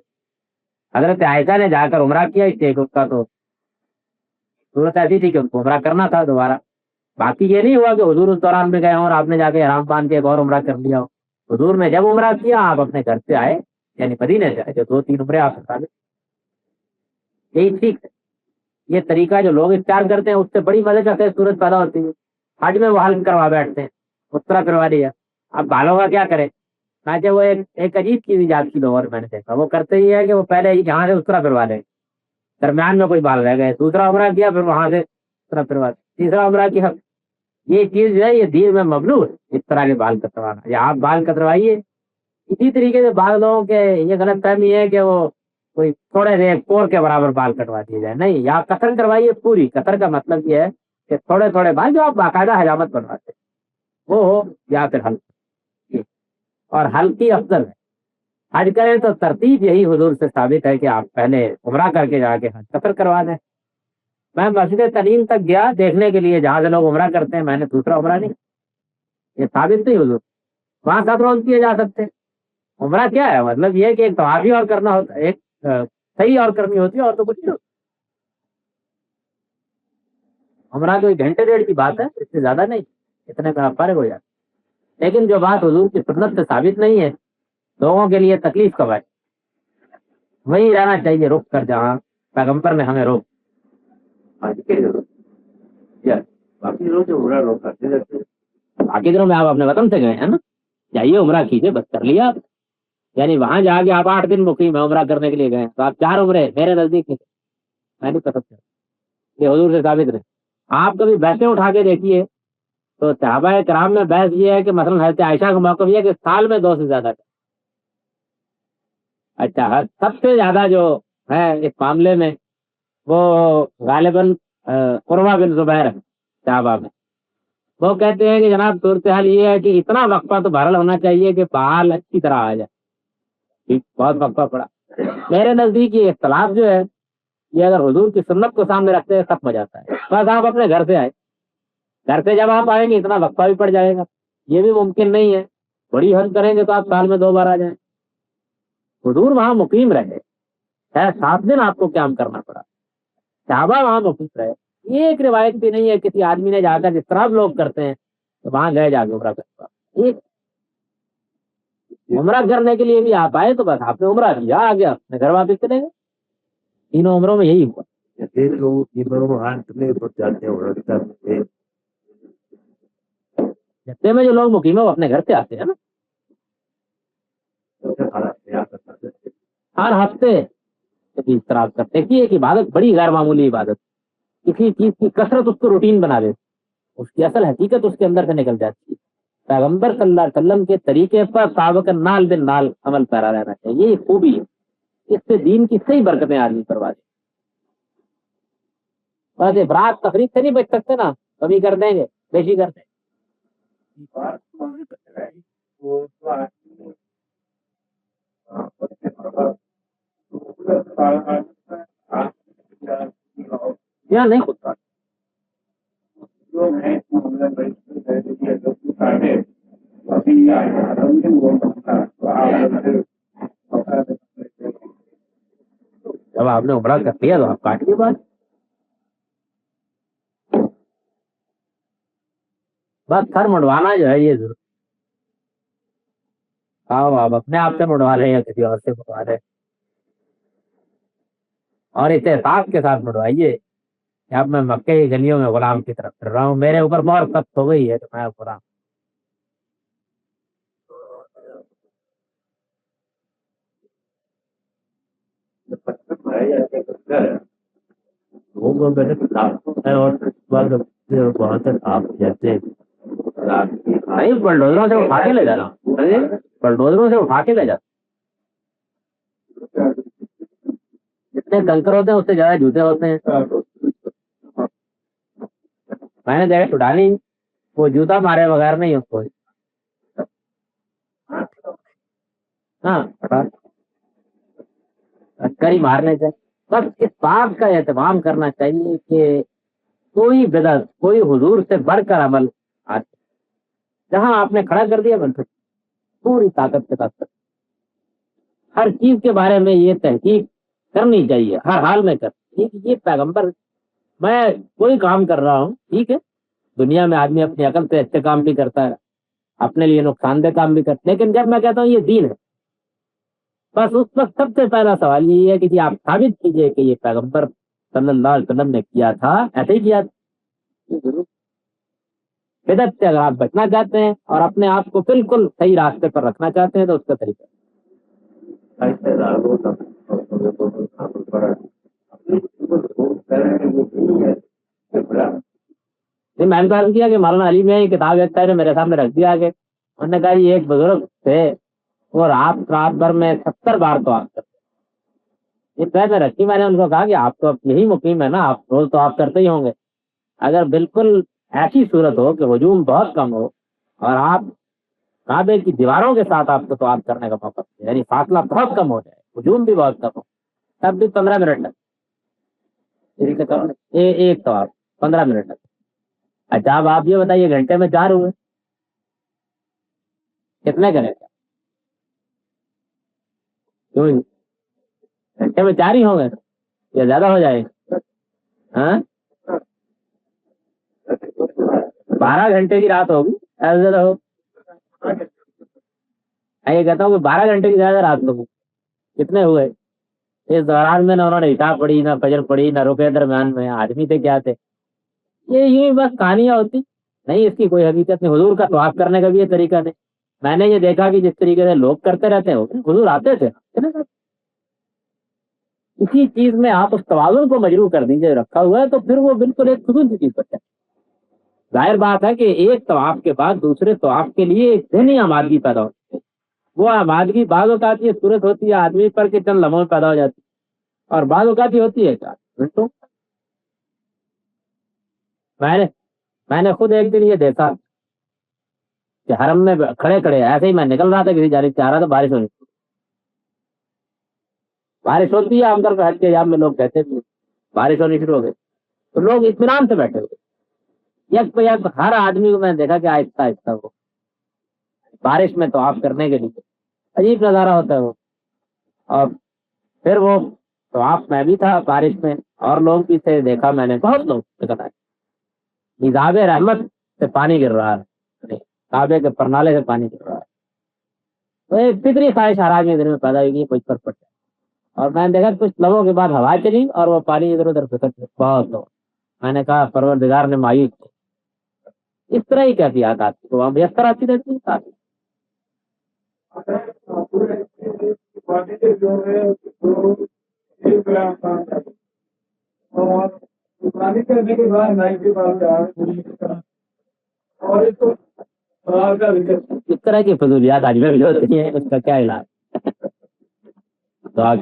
Speaker 1: حضرت عائشہ نے جا کر عمرہ کیا، اس ایک کا تو صورت ایسی تھی کہ ان کو عمرہ کرنا تھا دوبارہ۔ باقی یہ نہیں ہوا کہ حضور اس دوران میں گئے ہوں اور آپ نے جا کے احرام باندھ کے ایک اور عمرہ کر لیا ہو۔ حضور نے جب عمرہ کیا آپ اپنے گھر سے آئے، یعنی مدینے سے آئے، جو 2-3 عمرے آپ سے، یہی ٹھیک ہے۔ یہ طریقہ جو لوگ اختیار کرتے ہیں اس سے بڑی مزے کا صورت پیدا ہوتی ہے۔ حج میں وہ حلق کروا بیٹھتے ہیں، اس طرح کروا دیا، اب بالوں کا کیا کرے؟ چاہے وہ ایک عجیب چیز ایجاد کی لوگوں نے، میں نے دیکھا وہ کرتے ہی ہے کہ وہ پہلے ہی جہاں سے اس طرح کروا لیں، درمیان میں کوئی بال رہ گئے، دوسرا عمرہ کیا پھر وہاں سے اس طرح کروا، تیسرا عمرہ کیا۔ یہ چیز جو ہے یہ دین میں ممنوع ہے، اس طرح کے بال کتروانا، یا آپ بال کتروائیے۔ اسی طریقے سے بعض لوگوں کے یہ غلط فہمی ہے کہ وہ کوئی تھوڑے سے پور کے برابر بال کٹوا دیے جائے، نہیں، یا قطر کروائیے پوری۔ قطر کا مطلب یہ ہے کہ تھوڑے تھوڑے بال جو آپ باقاعدہ حجامت بنواتے وہ ہو، یا پھر ہلکی، اور ہلکی افضل ہے۔ حج کریں تو ترتیب یہی حضور سے ثابت ہے کہ آپ پہلے عمرہ کر کے جا کے قطر کروا دیں۔ میں مسجد تعلیم تک گیا دیکھنے کے لیے جہاں سے لوگ عمرہ کرتے ہیں، میں نے دوسرا عمرہ نہیں، یہ ثابت نہیں حضور، وہاں 7 روز کیے جا سکتے ہیں۔ عمرہ کیا ہے؟ مطلب یہ ہے کہ ایک طواف اور کرنا ہوتا ہے، ایک صحیح اور کرنی ہوتی ہے، اور تو کچھ نہیں ہوتا۔ عمرہ تو 1 گھنٹے 1.5 کی بات ہے، اس سے زیادہ نہیں، اتنے میں آپ فارغ ہو جاتے۔ لیکن جو بات حضور کی سنت سے ثابت نہیں ہے، لوگوں کے لیے تکلیف کا باعث، وہی رہنا چاہیے رک کر جہاں پیغمبر نے ہمیں روک۔ باقی دنوں میں آپ اپنے وطن سے گئے ہیں نا، جائیے عمرہ کیجیے، بس کر لیا آپ، یعنی وہاں جا کے آپ 8 دن مقیم ہے، عمرہ کرنے کے لیے گئے تو آپ 4 عمرے میرے نزدیک نہیں، میں نہیں پسند کرتا، یہ حضور سے ثابت رہے۔ آپ کبھی بحثیں اٹھا کے دیکھیے تو صحابہ کرام میں بحث یہ ہے کہ مثلا حضرت عائشہ کا موقف یہ ہے کہ سال میں 2 سے زیادہ، اچھا سب سے زیادہ جو ہے اس معاملے میں وہ غالباً عروہ بن زبیر ہے صحابہ میں، وہ کہتے ہیں کہ جناب صورتحال یہ ہے کہ اتنا وقفہ تو بہرحال ہونا چاہیے کہ بال اچھی طرح آ جائے، ٹھیک، بہت وقفہ پڑا۔ میرے نزدیک یہ اختلاف جو ہے یہ اگر حضور کی سنت کو سامنے رکھتے ہیں ختم ہو جاتا ہے۔ بس آپ اپنے گھر سے آئے، گھر سے جب آپ آئیں گے اتنا وقفہ بھی پڑ جائے گا، یہ بھی ممکن نہیں ہے، بڑی حج کریں گے تو آپ سال میں 2 بار آ جائیں۔ حضور وہاں مقیم رہے، ہے 7 دن آپ کو قیام کرنا پڑا، صحابہ وہاں مقیم رہے۔ یہ ایک روایت بھی نہیں ہے کسی آدمی نے جا کر، جس طرح لوگ کرتے ہیں تو وہاں گئے جا کے عمرہ کرتا، عمرہ کرنے کے لیے بھی آپ آئے تو بس آپ نے عمرہ کیا، آ گیا اپنے گھر واپس چلے گئے. تینوں عمروں میں یہی ہوا. جتنے میں جو لوگ مقیم ہے وہ اپنے گھر سے آتے ہیں نا ہر ہفتے اشتراک کرتے. کہ ایک عبادت بڑی غیر معمولی عبادت، کسی چیز کی کثرت اس کو روٹین بنا دے، اس کی اصل حقیقت اس کے اندر سے نکل جاتی ہے. پیغمبر صلی اللہ علیہ وسلم کے طریقے پر سابق نال بن نال عمل پیرا رہنا چاہیے. یہ خوبی ہے، اس سے دین کی صحیح برکتیں آدمی کروا دیں. بس افراد تفریق سے نہیں بچ سکتے نا، کمی کر دیں گے، بیشی کر دیں گے. یا نہیں ہوتا. جب آپ نے عمرہ کر دیا تو آپ کاٹ کے بعد بس سر مڑوانا جو ہے یہ ضرور. ہاں آپ اپنے آپ سے مڑوا رہے ہیں یا کسی اور سے مڑوا رہے ہیں، اور اتفاق کے ساتھ مڑوائیے. اب میں مکے کی گلیوں میں غلام کی طرف پھر رہا ہوں، میرے اوپر بہت سخت ہو گئی ہے تو میں غلام. نہیں بلڈوزروں سے اٹھا کے لے جانا، بلڈوزروں سے اٹھا کے لے جانا. جتنے کنکر ہوتے ہیں اس سے زیادہ جوتے ہوتے ہیں. میں نے جگہ چھڑانی، وہ جوتا مارے بغیر نہیں اس کو. ہاں کری مارنے سے بس اس بات کا اہتمام کرنا چاہیے کہ کوئی بدعت، کوئی حضور سے بڑھ کر عمل آتے. جہاں آپ نے کھڑا کر دیا بس پوری طاقت کے ساتھ ہر چیز کے بارے میں یہ تحقیق کرنی چاہیے، ہر حال میں کر. یہ پیغمبر، میں کوئی کام کر رہا ہوں ٹھیک ہے، دنیا میں آدمی اپنی عقل سے اچھے کام بھی کرتا ہے، اپنے لیے نقصان دہ کام بھی کرتا ہے، لیکن جب میں کہتا ہوں یہ دین ہے، بس اس وقت سب سے پہلا سوال یہ ہے کہ جی آپ ثابت کیجئے کہ یہ پیغمبر صلی اللہ علیہ وسلم نے کیا تھا، ایسے ہی کیا تھا. بدعت سے اگر آپ بچنا چاہتے ہیں اور اپنے آپ کو بالکل صحیح راستے پر رکھنا چاہتے ہیں تو اس کا طریقہ نہیں. میں نے تو عرض کیا کہ مولانا علی میں یہ کتاب ایک میرے سامنے رکھ دیا آگے. انہوں نے کہا یہ ایک بزرگ تھے وہ رات بھر میں 70 بار تو آپ کرتے. یہ طے میں رکھی. میں نے ان کو کہا کہ آپ تو یہی مقیم ہے نا، آپ روز تو آپ کرتے ہی ہوں گے. اگر بالکل ایسی صورت ہو کہ ہجوم بہت کم ہو اور آپ کعبے کی دیواروں کے ساتھ آپ کو تو آپ کرنے کا موقع دیں، یعنی فاصلہ بہت کم ہو جائے، ہجوم بھی بہت کم ہو، تب بھی 15 منٹ لگ ایک تو آپ 15 منٹ لگ. اچھا اب آپ یہ بتائیے گھنٹے میں 4 ہوئے، کتنے کریں گے؟ گھنٹے میں 4 ہی ہوں گے یا زیادہ ہو جائے؟ ہاں 12 گھنٹے کی رات ہوگی ایسا زیادہ ہو. میں یہ کہتا ہوں کہ 12 گھنٹے کی زیادہ رات ہوگی. کتنے ہوئے؟ اس دوران میں نہ انہوں نے عشاء پڑھی، نہ فجر پڑھی، نہ رکے درمیان میں. آدمی تھے کیا تھے؟ یہ یوں بس کہانیاں ہوتی نہیں، اس کی کوئی حقیقت نہیں. حضور کا طواف کرنے کا بھی یہ طریقہ نہیں. میں نے یہ دیکھا کہ جس طریقے سے لوگ کرتے رہتے ہیں حضور آتے تھے. اسی چیز میں آپ اس توازن کو مجروح کر دیجیے رکھا ہوا ہے تو پھر وہ بالکل ایک خصوصی چیز بن جائے. ظاہر بات ہے کہ ایک طواف کے بعد دوسرے طواف کے لیے ایک ذہنی آمادگی پیدا ہوتی ہے. وہ آمادگی بعض اوقات یہ صورت ہوتی ہے آدمی پر کہ چند لمحوں میں پیدا ہو جاتی ہے، اور بعض اوقات یہ ہوتی ہے 4 گھنٹوں. میں نے خود ایک دن یہ دیکھا کہ حرم میں کھڑے کھڑے ایسے ہی میں نکل رہا تھا کسی جانب سے آ رہا تھا، بارش ہوتی ہے عام طور پہ حج کے ایام میں لوگ کہتے تھے بارش ہونی شروع ہو گئی تو لوگ اطمینان سے بیٹھے ہوئے. یک پہ یک ہر آدمی کو میں نے دیکھا کہ آہستہ آہستہ وہ بارش میں طواف کرنے کے لیے عجیب نظارہ ہوتا ہے وہ. اور پھر وہ طواف میں بھی تھا بارش میں اور لوگ بھی تھے، دیکھا میں نے بہت لوگ نکل آئے. نظام رحمت سے پانی گر رہا ہے، کعبے کے پرنالے سے پانی گر رہا ہے. تو ایک فطری خواہش ہر آدمی کے دل میں پیدا ہوئی کہ کچھ پر پڑ جائے. اور میں نے دیکھا کچھ لمحوں کے بعد ہوا چلی اور وہ پانی ادھر ادھر پھسل بہت ہو. میں نے کہا پروردگار نے مایوس کیا. اس طرح ہی کیفیات آتی تو میسر آتی رہتی ہے کافی. اس طرح کی فضولیات آج بھی ہوتی ہیں, اس کا کیا علاج؟ دعا